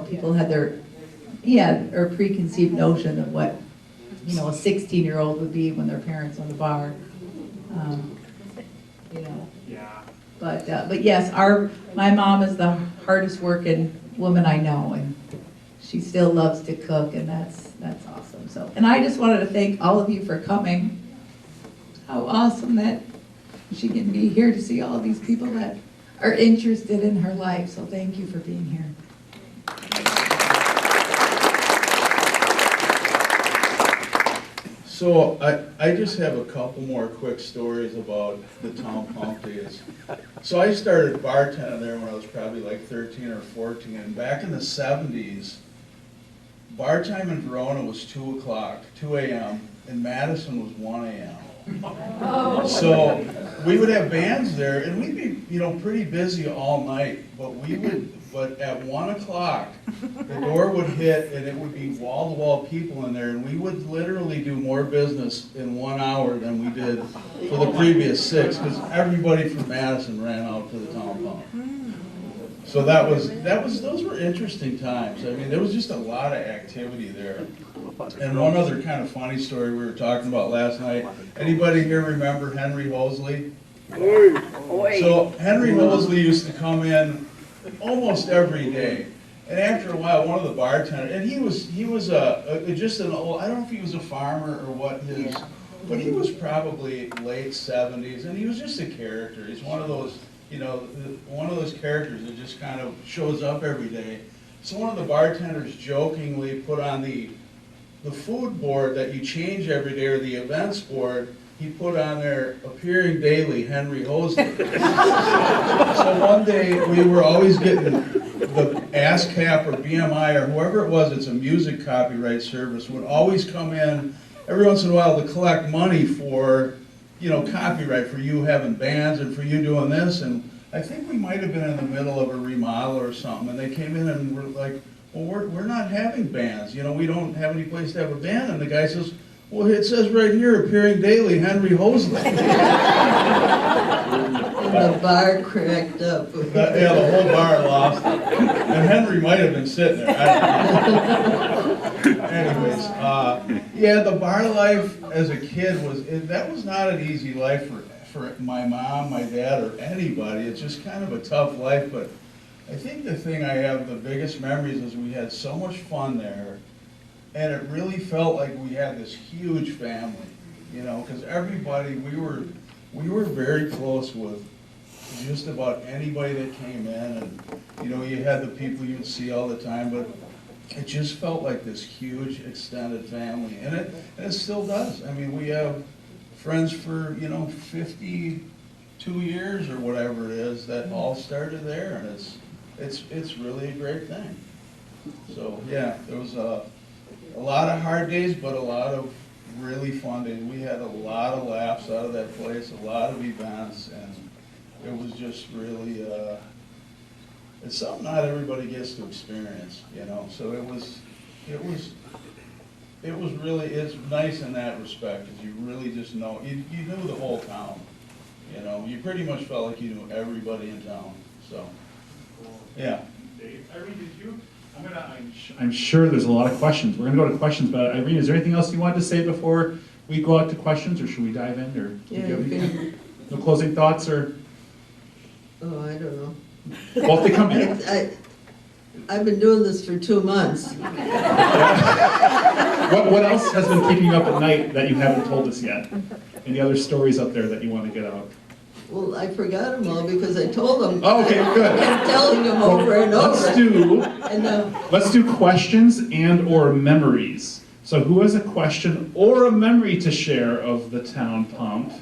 people had or preconceived notion of what a 16-year-old would be when their parents owned a bar. Yeah. But yes, my mom is the hardest working woman I know, and she still loves to cook, and that's awesome. So, and I just wanted to thank all of you for coming. How awesome that she can be here to see all of these people that are interested in her life. So thank you for being here. So I just have a couple more quick stories about the town pump days. So I started bartending there when I was probably like 13 or 14, and back in the 70s, bar time in Verona was 2 a.m., and Madison was 1 a.m. So we would have bands there, and we'd be, pretty busy all night, but we would but at 1 o'clock, the door would hit and it would be wall-to-wall people in there, and we would literally do more business in 1 hour than we did for the previous 6, because everybody from Madison ran out to the town pump. So those were interesting times. I mean, there was just a lot of activity there. And one other kind of funny story we were talking about last night. Anybody here remember Henry Hosley? So Henry Hosley used to come in almost every day. And after a while, one of the bartenders, and he was just an old, I don't know if he was a farmer or what his, but he was probably late 70s, and he was just a character. He's one of those, one of those characters that just kind of shows up every day. So one of the bartenders jokingly put on the food board that you change every day, or the events board, he put on there, appearing daily, Henry Hosley. So one day, we were always getting the ASCAP or BMI or whoever it was, it's a music copyright service, would always come in every once in a while to collect money for, copyright, for you having bands and for you doing this. And I think we might have been in the middle of a remodel or something, and they came in and were like, well, we're not having bands, we don't have any place to have a band. And the guy says, well, it says right here, appearing daily, Henry Hosley. And the bar cracked up. Yeah, the whole bar lost it. And Henry might have been sitting there. I don't know. Anyways, yeah, the bar life as a kid that was not an easy life for my mom, my dad, or anybody. It's just kind of a tough life, but I think the thing I have the biggest memories is we had so much fun there, and it really felt like we had this huge family, because everybody, we were very close with just about anybody that came in, and, you had the people you would see all the time, but it just felt like this huge extended family, and it still does. I mean, we have friends for, 52 years or whatever it is that all started there, and it's really a great thing. So, yeah, there was a lot of hard days, but a lot of really fun days. We had a lot of laughs out of that place, a lot of events, and it was just really, it's something not everybody gets to experience, So it's nice in that respect, because you really just know, you knew the whole town, You pretty much felt like you knew everybody in town, so, yeah. Irene, did you? I'm sure there's a lot of questions. We're going to go to questions, but Irene, is there anything else you wanted to say before we go out to questions, or should we dive in? Or Yeah, no closing thoughts, or? Oh, I don't know. Well, if they come in. I've been doing this for 2 months. What else has been keeping you up at night that you haven't told us yet? Any other stories up there that you want to get out? Well, I forgot them all because I told them. Oh, okay, good. I kept telling them over and over. Let's do questions and or memories. So who has a question or a memory to share of the town pump?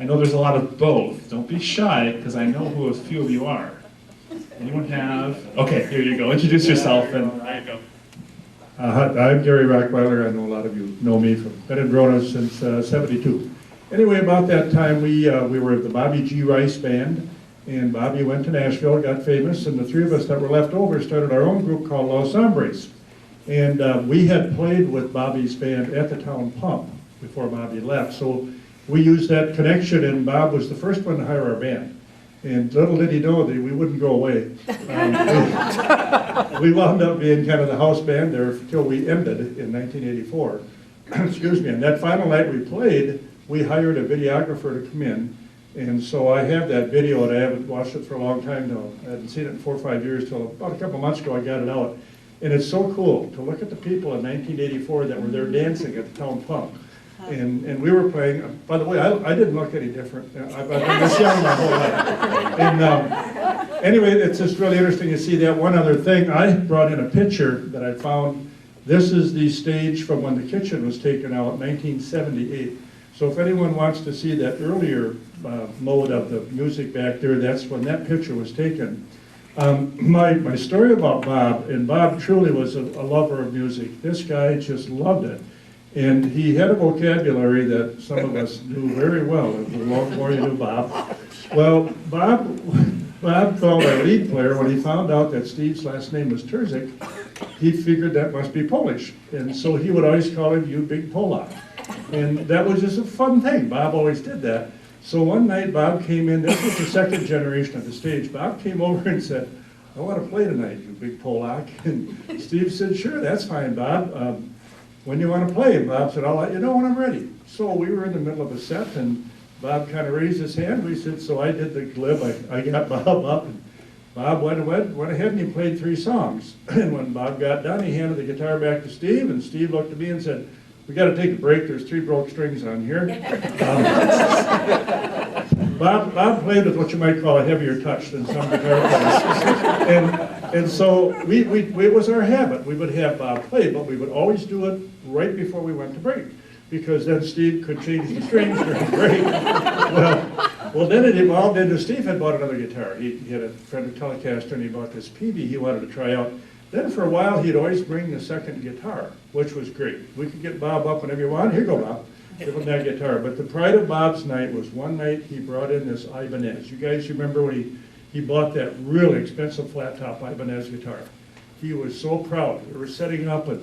I know there's a lot of both. Don't be shy, because I know who a few of you are. Anyone have? Okay, here you go. Introduce yourself and there you go. I'm Gary Rockweiler. I know a lot of you know me from been in Verona since '72. Anyway, about that time we were at the Bobby G. Rice Band, and Bobby went to Nashville, got famous, and the three of us that were left over started our own group called Los Hombres. And we had played with Bobby's band at the town pump before Bobby left, so we used that connection, and Bob was the first one to hire our band. And little did he know that we wouldn't go away. We wound up being kind of the house band there until we ended in 1984. Excuse me, and that final night we played, we hired a videographer to come in. And so I have that video, and I haven't watched it for a long time now. I hadn't seen it in 4 or 5 years, till about a couple months ago I got it out. And it's so cool to look at the people in 1984 that were there dancing at the town pump. And we were playing, by the way, I didn't look any different. I've been this young my whole life. And anyway, it's just really interesting to see that. One other thing, I brought in a picture that I found. This is the stage from when the kitchen was taken out, 1978. So if anyone wants to see that earlier mode of the music back there, that's when that picture was taken. My story about Bob, and Bob truly was a lover of music. This guy just loved it. And he had a vocabulary that some of us knew very well, the more you knew Bob. Well, Bob Bob called our lead player. When he found out that Steve's last name was Terzik, he figured that must be Polish. And so he would always call him, "You big Polak." And that was just a fun thing. Bob always did that. So one night Bob came in, this was the second generation of the stage. Bob came over and said, "I want to play tonight, you big Polak." And Steve said, "Sure, that's fine, Bob. When do you want to play?" And Bob said, "I'll let you know when I'm ready." So we were in the middle of a set, and Bob kind of raised his hand. We said, so I did the glib. I got Bob up, and Bob went ahead and he played 3 songs. And when Bob got done, he handed the guitar back to Steve, and Steve looked at me and said, "We got to take a break. There's 3 broke strings on here." Bob played with what you might call a heavier touch than some guitar players. And so it was our habit. We would have Bob play, but we would always do it right before we went to break, because then Steve could change the strings during break. Well, then it evolved into Steve had bought another guitar. He had a Fender Telecaster, and he bought this PB he wanted to try out. Then for a while, he'd always bring the second guitar, which was great. We could get Bob up whenever you want. Here you go, Bob. Give him that guitar. But the pride of Bob's night was one night he brought in this Ibanez. You guys remember when he bought that really expensive flat top Ibanez guitar? He was so proud. We were setting up, and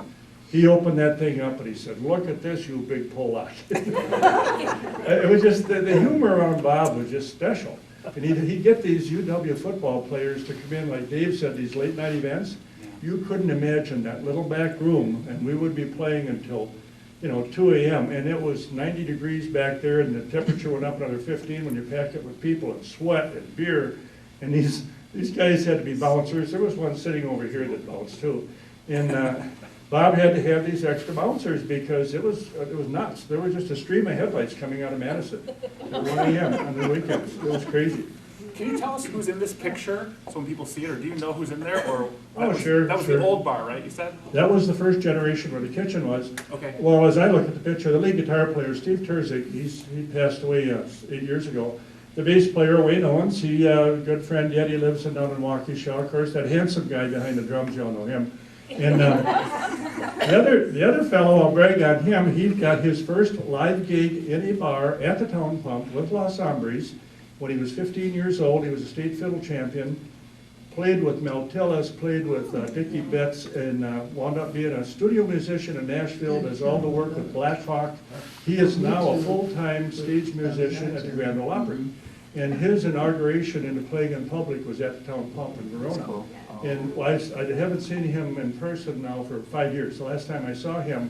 he opened that thing up, and he said, "Look at this, you big Polak." It was just, the humor around Bob was just special. And he'd get these UW football players to come in, like Dave said, these late night events. You couldn't imagine that little back room, and we would be playing until 2 a.m. And it was 90 degrees back there, and the temperature went up another 15 when you packed it with people and sweat and beer. And these guys had to be bouncers. There was one sitting over here that bounced too. And Bob had to have these extra bouncers because it was nuts. There was just a stream of headlights coming out of Madison at 1 a.m. on the weekends. It was crazy. Can you tell us who's in this picture so when people see it, or do you know who's in there? Or Sure. That was the old bar, right? You said that was the first generation where the kitchen was. Okay. Well, as I look at the picture, the lead guitar player Steve Terzik, he passed away 8 years ago. The bass player Wayne Owens, good friend Yeti lives down in Waukesha. Of course, that handsome guy behind the drums, y'all know him. And the other fellow, I'll brag on him. He got his first live gig in a bar at the Town Pump with Los Hombres when he was 15 years old. He was a state fiddle champion. Played with Mel Tillis, played with Dickie Betts, and wound up being a studio musician in Nashville, does all the work with Black Hawk. He is now a full-time stage musician at the Grand Ole Opry. And his inauguration into playing in public was at the Town Pump in Verona. And I haven't seen him in person now for 5 years. The last time I saw him,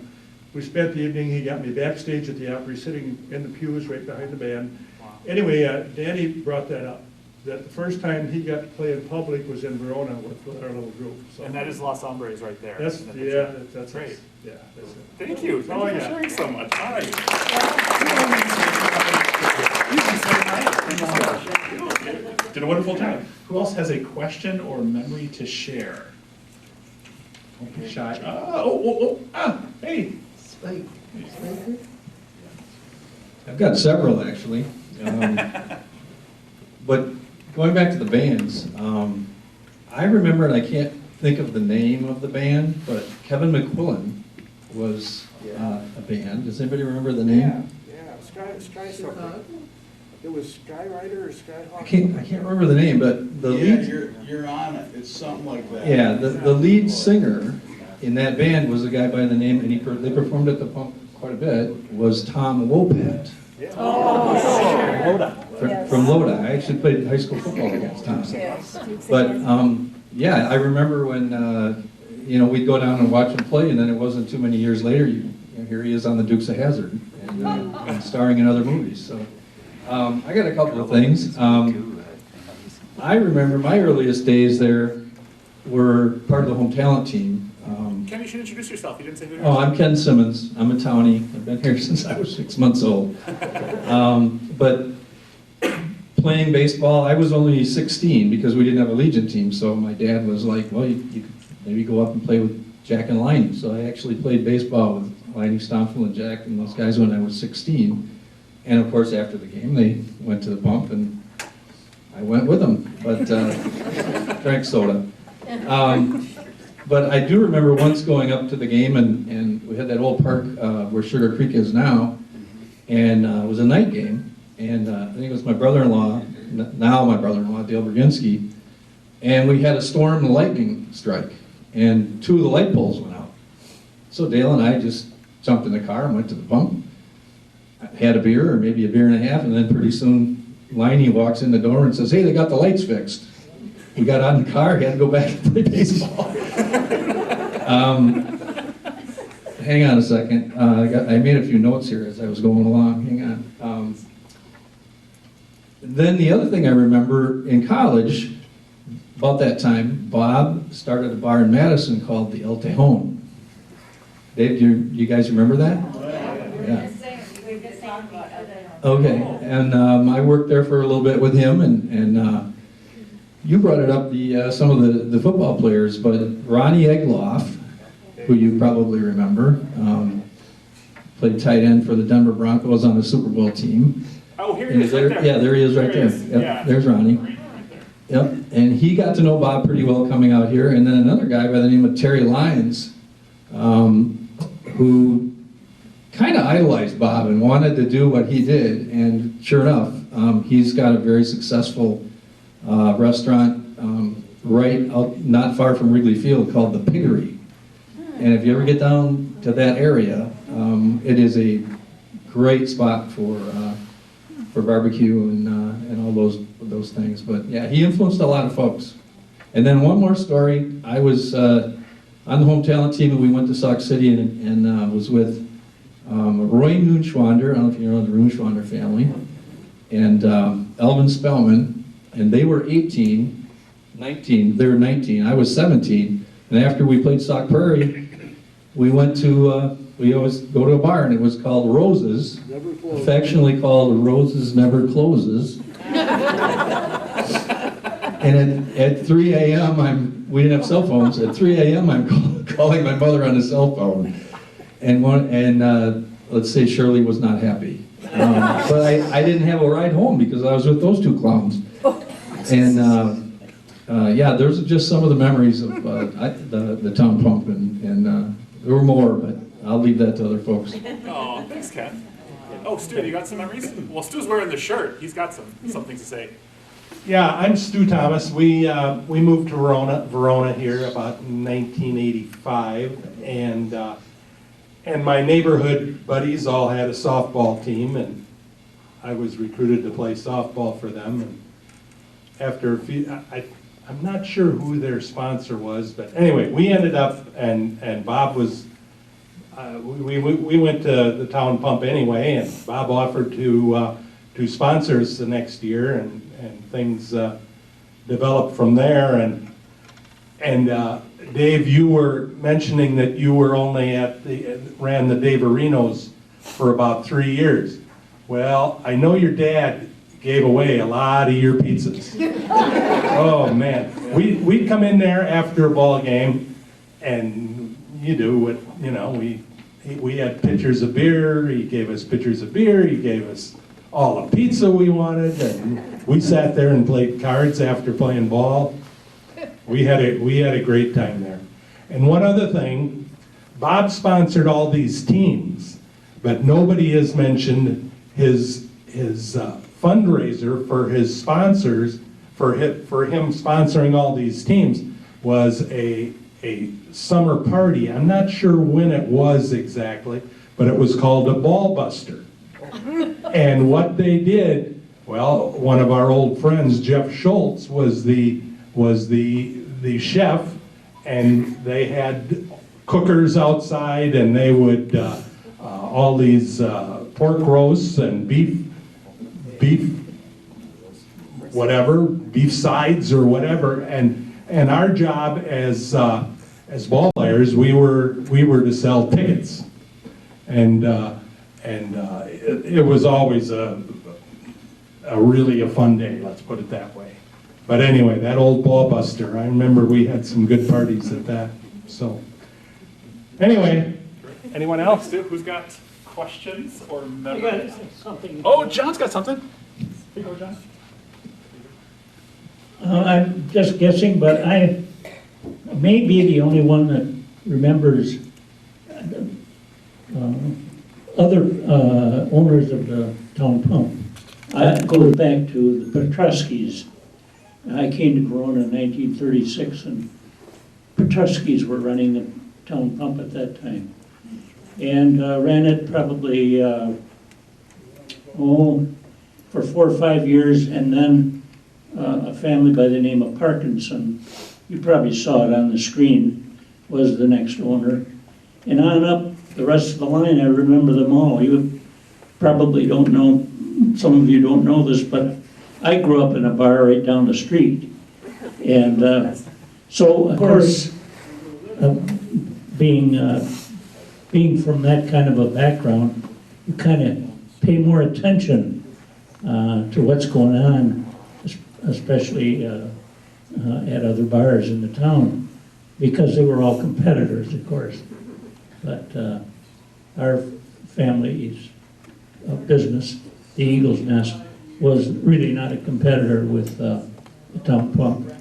we spent the evening, he got me backstage at the Opry, sitting in the pews right behind the band. Anyway, Danny brought that up, that the first time he got to play in public was in Verona with our little group. So. And that is Los Hombres right there. That's great. Yeah, that's it. Thank you. Thank you for sharing so much. All right. Did a wonderful job. Who else has a question or memory to share? Don't be shy. Hey. Spike. I've got several, actually. But going back to the bands, I remember, and I can't think of the name of the band, but Kevin McQuillan was a band. Does anybody remember the name? Yeah, Sky something. It was Skyrider or Skyhawk? I can't remember the name, but the lead... You're on it. It's something like that. Yeah, the lead singer in that band was a guy by the name, and they performed at the Pump quite a bit, was Tom Wopat. From Lodi. I actually played high school football against Tom. But yeah, I remember when we'd go down and watch him play, and then it wasn't too many years later, here he is on the Dukes of Hazzard and starring in other movies. So I got a couple of things. I remember my earliest days there were part of the home talent team. Ken, you should introduce yourself. You didn't say who you are. Oh, I'm Ken Simmons. I'm a townie. I've been here since I was 6 months old. But playing baseball, I was only 16 because we didn't have a Legion team. So my dad was like, well, you could maybe go up and play with Jack and Liney. So I actually played baseball with Liney, Stompfel, and Jack and those guys when I was 16. And of course, after the game, they went to the Pump and I went with them, but drank soda. But I do remember once going up to the game, and we had that old park where Sugar Creek is now, and it was a night game, and I think it was my brother-in-law now my brother-in-law, Dale Berginski, and we had a storm and lightning strike, and 2 of the light poles went out. So Dale and I just jumped in the car and went to the pump, had a beer, or maybe a beer and a half, and then pretty soon, Liney walks in the door and says, "Hey, they got the lights fixed." We got out in the car, had to go back and play baseball. Hang on a second. I made a few notes here as I was going along. Hang on. Then the other thing I remember in college, about that time, Bob started a bar in Madison called the El Tejon. Dave, you guys remember that? Yeah. Okay, and I worked there for a little bit with him, and you brought it up, some of the football players, but Ronnie Egloff, who you probably remember, played tight end for the Denver Broncos on the Super Bowl team. Oh, here he is right there. Yeah, there he is right there. Yep, Yeah. there's Ronnie. Yep, and he got to know Bob pretty well coming out here, and then another guy by the name of Terry Lyons, who kind of idolized Bob and wanted to do what he did, and sure enough, he's got a very successful restaurant right out, not far from Wrigley Field, called The Piggery. And if you ever get down to that area, it is a great spot for barbecue and all those things. But yeah, he influenced a lot of folks. And then one more story. I was on the home talent team, and we went to Sauk City and was with Roy Noonschwander. I don't know if you know the Noonschwander family, and Elvin Spellman, and they were 19. They were 19. I was 17. And after we played Sauk Prairie, we went to, we always go to a bar, and it was called Roses, affectionately called Roses Never Closes. And at 3 a.m., we didn't have cell phones. At 3 a.m., I'm calling my mother on the cell phone. And let's say Shirley was not happy. But I didn't have a ride home because I was with those 2 clowns. And yeah, those are just some of the memories of the town pump, and there were more, but I'll leave that to other folks. Oh, thanks, Ken. Oh, Stu, you got some memories? Well, Stu's wearing the shirt. He's got some things to say. Yeah, I'm Stu Thomas. We moved to Verona here about 1985, and my neighborhood buddies all had a softball team, and I was recruited to play softball for them. And after a few, I'm not sure who their sponsor was, but anyway, we ended up, and Bob was, we went to the town pump anyway, and Bob offered to sponsor us the next year, and things developed from there. And Dave, you were mentioning that you were only ran the Dave Arinos for about 3 years. Well, I know your dad gave away a lot of your pizzas. Oh man, we'd come in there after a ball game, and you do what, you know, we had pitchers of beer, he gave us pitchers of beer, he gave us all the pizza we wanted, and we sat there and played cards after playing ball. We had a great time there. And one other thing, Bob sponsored all these teams, but nobody has mentioned his fundraiser for his sponsors, for him sponsoring all these teams, was a summer party. I'm not sure when it was exactly, but it was called a Ball Buster. And what they did, well, one of our old friends, Jeff Schultz, was the chef, and they had cookers outside, and they would all these pork roasts and beef sides or whatever, and our job as ball players, we were to sell tickets, and it was always a really a fun day, let's put it that way. But anyway, that old Ball Buster, I remember we had some good parties at that. So anyway, Anyone else? Stu, who's got questions or memories? Oh, John's got something. Here you go, John. I'm just guessing, but I may be the only one that remembers other owners of the town pump. It goes back to the Petruskis. I came to Verona in 1936, and Petruskis were running the town pump at that time. And ran it probably, for 4 or 5 years, and then a family by the name of Parkinson, you probably saw it on the screen, was the next owner. And on up the rest of the line, I remember them all. You probably don't know, some of you don't know this, but I grew up in a bar right down the street. And so, of course, being from that kind of a background, you kind of pay more attention to what's going on, especially at other bars in the town, because they were all competitors, of course. But our family's business, the Eagle's Nest, was really not a competitor with the town pump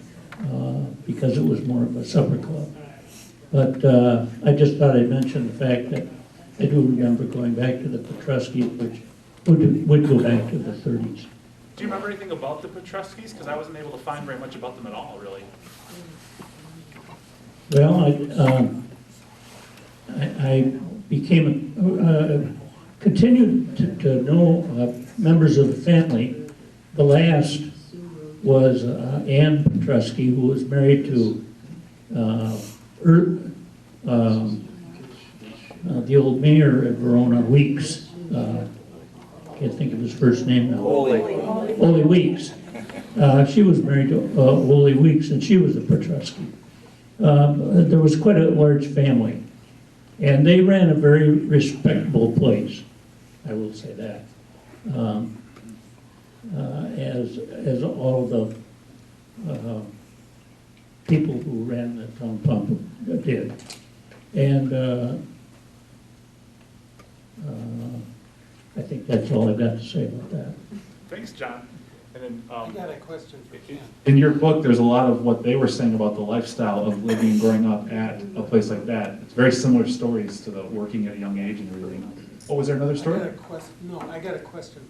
because it was more of a supper club. But I just thought I'd mention the fact that I do remember going back to the Petruskis, which would go back to the 30s. Do you remember anything about the Petruskis? Because I wasn't able to find very much about them at all, really. Well, I became continued to know members of the family. The last was Ann Petrusky, who was married to the old mayor of Verona, Weeks. Can't think of his first name now. Ole Weeks. She was married to Ole Weeks, and she was a Petrusky. There was quite a large family, and they ran a very respectable place. I will say that. As all the people who ran the town pump did. And I think that's all I've got to say about that. Thanks, John. And then, I got a question for Ken. In your book, there's a lot of what they were saying about the lifestyle of living and growing up at a place like that. It's very similar stories to the working at a young age and everything. Oh, was there another story? I got a question.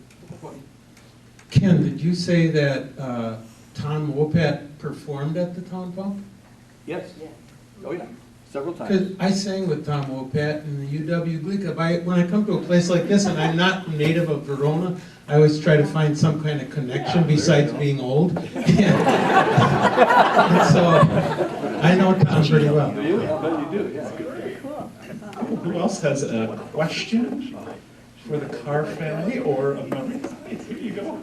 Ken, did you say that Tom Wopat performed at the town pump? Yes. Oh, yeah. Several Because times. I sang with Tom Wopat in the UW Glee Club. When I come to a place like this and I'm not native of Verona, I always try to find some kind of connection besides being old. And so I know Tom pretty well. Do you? I bet you do, yeah. Who else has a question for the Carr family or a memory? Here you go.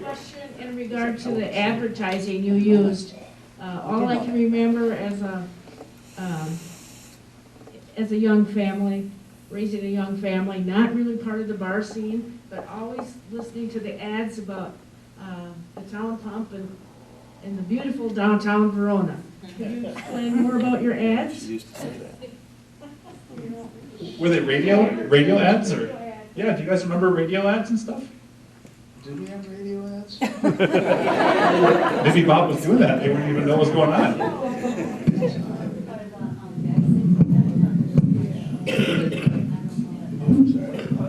Question in regard to the advertising you used. All I can remember as a young family, raising a young family, not really part of the bar scene, but always listening to the ads about the town pump and the beautiful downtown Verona. Can you explain more about your ads? She used to say that. Were they radio ads or? Yeah, do you guys remember radio ads and stuff? Did we have radio ads? Maybe Bob was doing that. They wouldn't even know what was going on.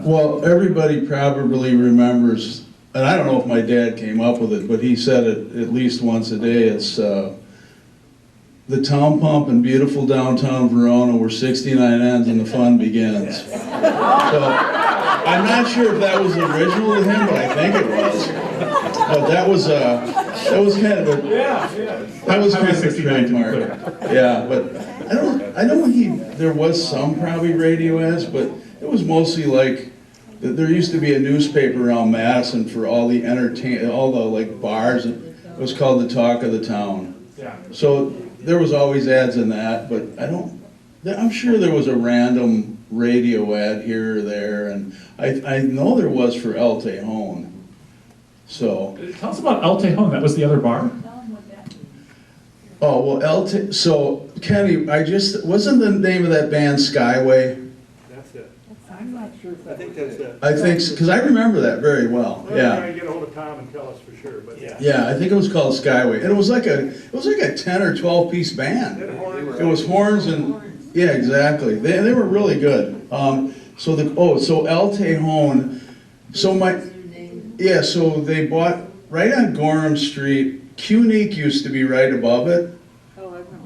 Well, everybody probably remembers, and I don't know if my dad came up with it, but he said it at least once a day. It's the town pump in beautiful downtown Verona where 69 ends and the fun begins. So I'm not sure if that was original to him, but I think it was. But that was kind of a trademark. Yeah, but I know there was some probably radio ads, but it was mostly like there used to be a newspaper around Madison for all the like bars. It was called the Talk of the Town. Yeah. So there was always ads in that, but I'm sure there was a random radio ad here or there, and I know there was for El Tejon. So. Tell us about El Tejon. That was the other bar? Oh, well, so Kenny, wasn't the name of that band Skyway? That's it. I'm not sure if I think that's it. I think, because I remember that very well, yeah. Try to get a hold of Tom and tell us for sure, but yeah. Yeah, I think it was called Skyway, and it was like a 10 or 12 piece band. It was horns and, yeah, exactly. They were really good. So El Tejon, Yeah, so they bought, right on Gorham Street, Cunique used to be right above it.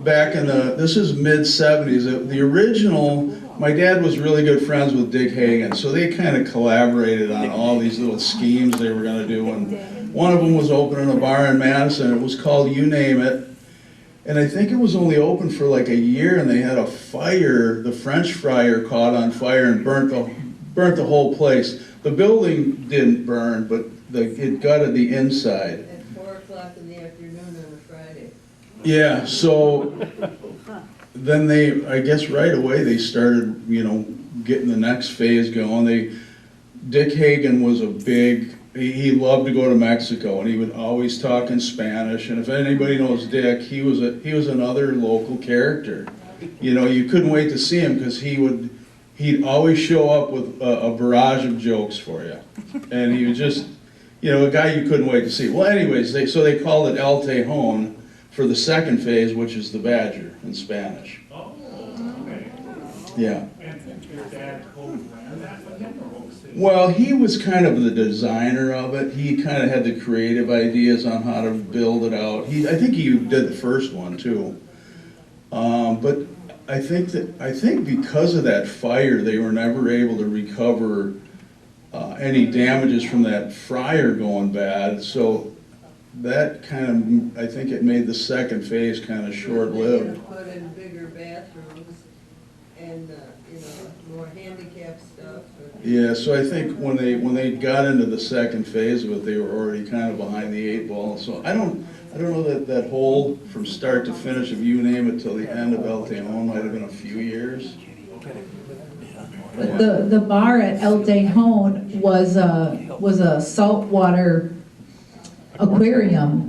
Back in this is mid-70s. The original, my dad was really good friends with Dick Hagan, so they kind of collaborated on all these little schemes they were gonna do, and one of them was opening a bar in Madison. It was called You Name It, and I think it was only open for like a year, and they had a fire. The French fryer caught on fire and burnt the whole place. The building didn't burn, but it gutted the inside. At 4 o'clock in the afternoon on a Friday. Yeah, so then they, I guess right away, they started, getting the next phase going. Dick Hagan was a big, he loved to go to Mexico, and he would always talk in Spanish, and if anybody knows Dick, he was another local character. You couldn't wait to see him, because he'd always show up with a barrage of jokes for you. And he was just, a guy you couldn't wait to see. Well, anyways, so they called it El Tejon for the second phase, which is the Badger in Spanish. Oh, okay. Yeah. And your dad co-ran that with him, or what was it? Well, he was kind of the designer of it. He kind of had the creative ideas on how to build it out. I think he did the first one too. But I think because of that fire, they were never able to recover any damages from that fryer going bad. So that kind of, I think it made the second phase kind of short-lived. They put in bigger bathrooms and, more handicap stuff. Yeah, so I think when they got into the second phase of it, they were already kind of behind the 8 ball. So I don't know that whole from start to finish of You Name It till the end of El Tejon might have been a few years. But the bar at El Tejon was a saltwater aquarium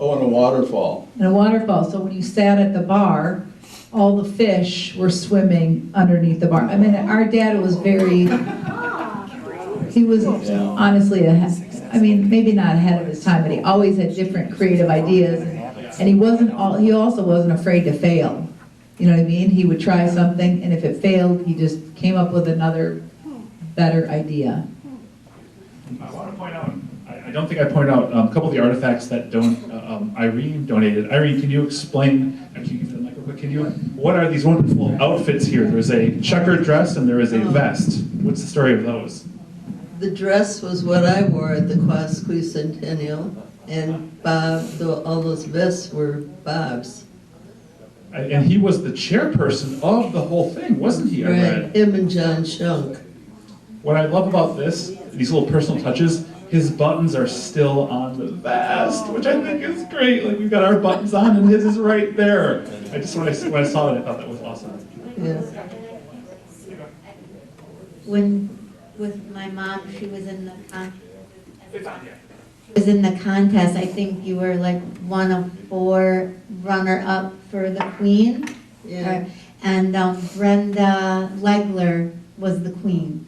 Oh, and a waterfall. and a waterfall. So when you sat at the bar, all the fish were swimming underneath the bar. I mean, our dad was he was honestly maybe not ahead of his time, but he always had different creative ideas. And he also wasn't afraid to fail. You know what I mean? He would try something, and if it failed, he just came up with another better idea. I want to point out, I don't think I pointed out a couple of the artifacts that Irene donated. Irene, can you explain, what are these wonderful outfits here? There's a checkered dress and there is a vest. What's the story of those? The dress was what I wore at the Quasqui Centennial, and Bob, all those vests were Bob's. And he was the chairperson of the whole thing, wasn't he? I read. Right, him and John Shunk. What I love about these little personal touches, his buttons are still on the vest, which I think is great. Like, we've got our buttons on and his is right there. When I saw that, I thought that was awesome. Yeah. With my mom, she was in the contest. I think you were like one of 4 runner-up for the queen. Yeah. And Brenda Legler was the queen.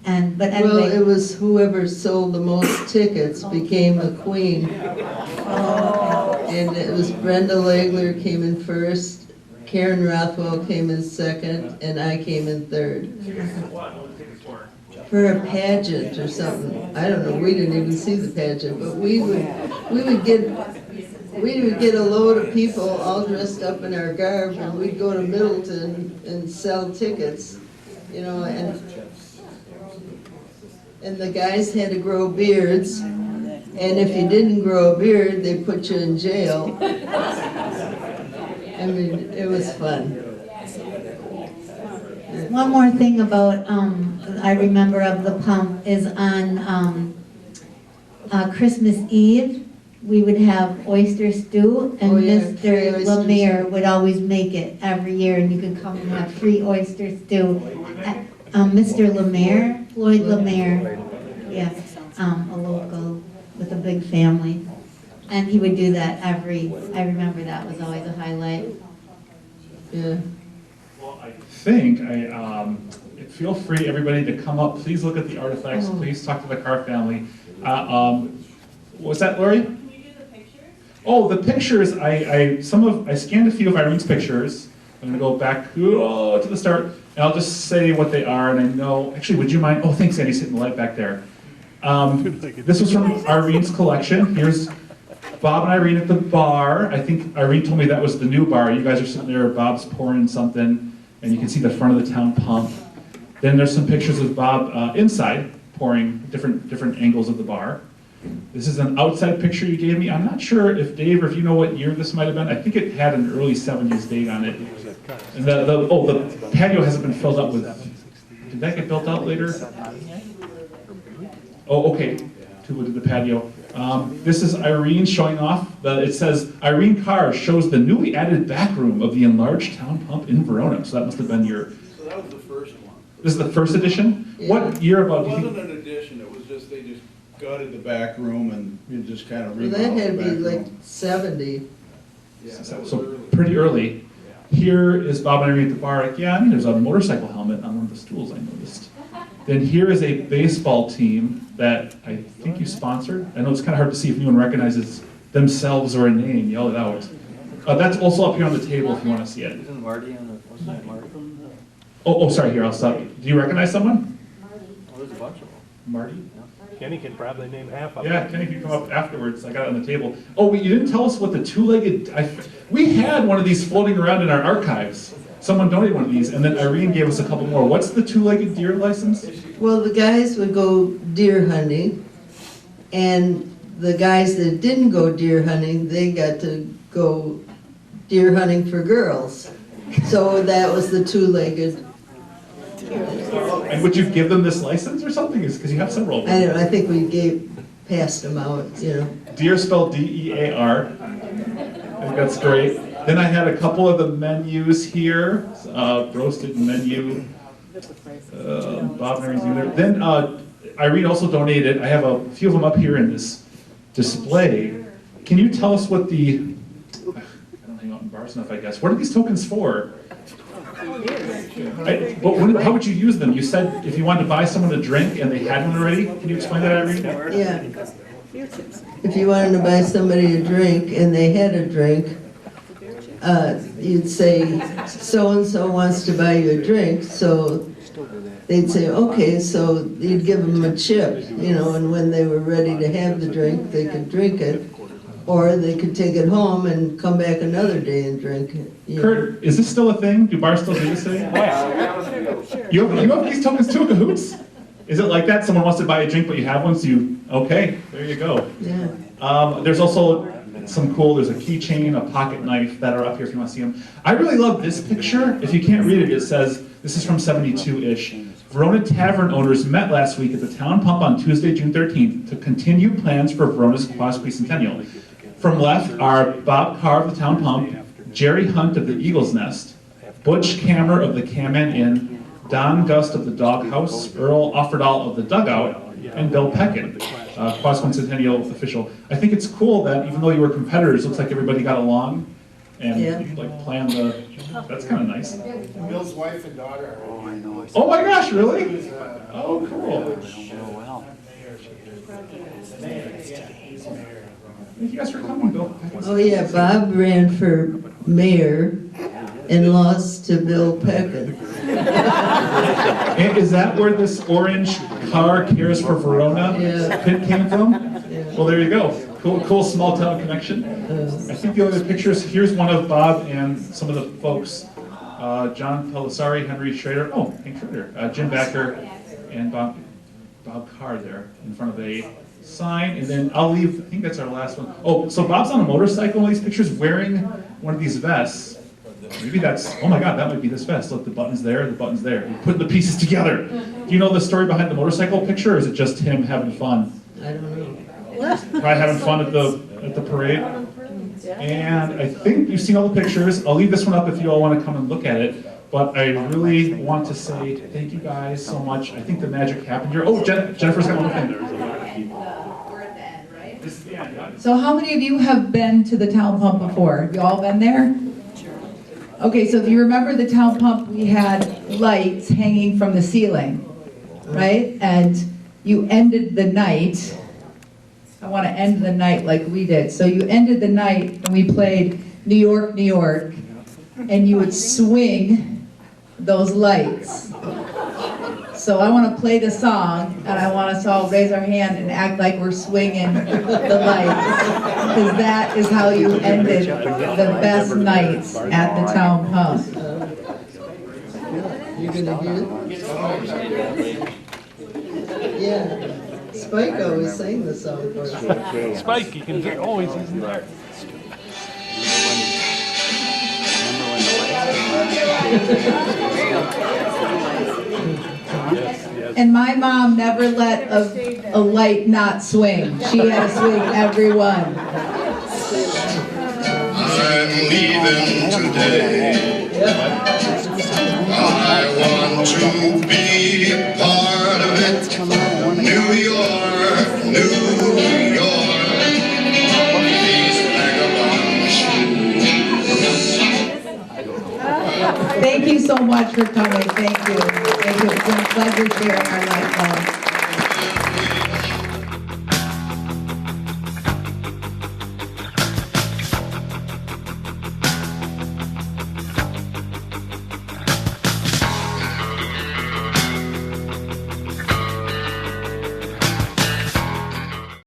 But anyway. Well, it was whoever sold the most tickets became the queen. And it was Brenda Legler came in first, Karen Rothwell came in second, and I came in third. For a pageant or something. I don't know, we didn't even see the pageant, but we would get a load of people all dressed up in our garb, and we'd go to Middleton and sell tickets, and the guys had to grow beards, and if you didn't grow a beard, they put you in jail. I mean, it was fun. One more thing about, I remember of the pump is on Christmas Eve, we would have oyster stew, and Mr. Lemire would always make it every year, and you could come and have free oyster stew. Mr. Lemire, Floyd Lemire, yeah, a local with a big family. And he would do that I remember that was always a highlight. Yeah. Well, I think feel free, everybody, to come up. Please look at the artifacts. Please talk to the Carr family. Was that Lori? Can we do the pictures? Oh, the pictures. I scanned a few of Irene's pictures. I'm going to go back to the start, and I'll just say what they are. And I know, actually, would you mind? Oh, thanks, Andy, sitting the light back there. This was from Irene's collection. Here's Bob and Irene at the bar. I think Irene told me that was the new bar. You guys are sitting there, Bob's pouring something, and you can see the front of the town pump. Then there's some pictures of Bob inside, pouring different angles of the bar. This is an outside picture you gave me. I'm not sure if Dave, or if you know what year this might have been. I think it had an early 70s date on it. And the patio hasn't been filled up with, did that get built out later? Oh, okay, to the patio. This is Irene showing off. It says, Irene Carr shows the newly added back room of the enlarged town pump in Verona. So that must have been your, So that was the first one. this is the first edition? What year about, It do you wasn't think? an addition, it was just, they just gutted the back room and you just kind of Well, remodeled that had the to be back like room. 70. Yeah, that So was so early. pretty early. Here is Bob and Irene at the bar again. There's a motorcycle helmet on one of the stools, I noticed. Then here is a baseball team that I think you sponsored. I know it's kind of hard to see if anyone recognizes themselves or a name. Yell it out. That's also up here on the table if you want to see it. Isn't Marty on the, wasn't that Marty? Oh, sorry, here, I'll stop. Do you recognize someone? Oh, there's a bunch of them. Marty? Kenny can probably name half of them. Yeah, Kenny can come up afterwards. I got it on the table. Oh, wait, you didn't tell us what the two-legged, we had one of these floating around in our archives. Someone donated one of these, and then Irene gave us a couple more. What's the two-legged deer license? Well, the guys would go deer hunting, and the guys that didn't go deer hunting, they got to go deer hunting for girls. So that was the two-legged. And would you give them this license or something? Because you have several of I them. don't know, I think we passed them out, you know. Deer spelled D-E-A-R. I think that's great. Then I had a couple of the menus here. Roasted menu. Bob and Irene's unit. Then Irene also donated, I have a few of them up here in this display. Can you tell us what the, I don't hang out in bars enough, I guess. What are these tokens for? How would you use them? You said if you wanted to buy someone a drink and they had one already. Can you explain that, Irene? Yeah. If you wanted to buy somebody a drink and they had a drink, you'd say, so-and-so wants to buy you a drink, so they'd say, okay, so you'd give them a chip, you know, and when they were ready to have the drink, they could drink it, or they could take it home and come back another day and drink it. You know. Kurt, is this still a thing? Do bars still do this thing? You have these tokens too, Cahoots? Is it like that? Someone wants to buy a drink, but you have one, so you, okay, there you go. Yeah. There's also some cool, there's a keychain, a pocket knife that are up here if you want to see them. I really love this picture. If you can't read it, it says, this is from 72-ish. Verona Tavern owners met last week at the town pump on Tuesday, June 13th to continue plans for Verona's Quasquicentennial. From left are Bob Carr of the town pump, Jerry Hunt of the Eagle's Nest, Butch Kammer of the Kamen Inn, Don Gust of the Dog House, Earl Offerdahl of the Dugout, and Bill Peckett, Quasquicentennial official. I think it's cool that even though you were competitors, it looks like everybody got along and like planned the, that's kind of nice. Bill's wife and daughter. Oh, I know. Oh my gosh, really? Oh, cool. Thank you guys for coming, Bill. Oh yeah, Bob ran for mayor and lost to Bill Peckett. And is that where this orange car cares for Verona pin came from? Well, there you go. Cool small town connection. I think the other pictures, here's one of Bob and some of the folks. John Pelissari, Henry Schrader, oh, Hank Schrader, Jim Backer, and Bob Carr there in front of a sign. And then I'll leave, I think that's our last one. Oh, so Bob's on a motorcycle in all these pictures wearing one of these vests. Maybe that's, oh my God, that might be this vest. Look, the button's there, the button's there. You're putting the pieces together. Do you know the story behind the motorcycle picture, or is it just him having fun? I don't know. Probably having fun at the parade. And I think you've seen all the pictures. I'll leave this one up if you all want to come and look at it. But I really want to say thank you guys so much. I think the magic happened here. Oh, Jennifer's got one thing. So how many of you have been to the town pump before? Have you all been there? Okay, so if you remember the town pump, we had lights hanging from the ceiling, right? And you ended the night, I want to end the night like we did. So you ended the night and we played New York, New York, and you would swing those lights. So I want to play the song, and I want us to all raise our hand and act like we're swinging the lights. Because that is how you ended the best nights at the town pump. You gonna hear it? Yeah. Spike always sang the song for us. Spike, you can hear, oh, he's in there. And my mom never let a light not swing. She had to swing every one. I'm leaving today. I want to be a part of it. New York, New York. These vagabond shoes. Thank you so much for coming. Thank you. Thank you. It's been a pleasure sharing our life.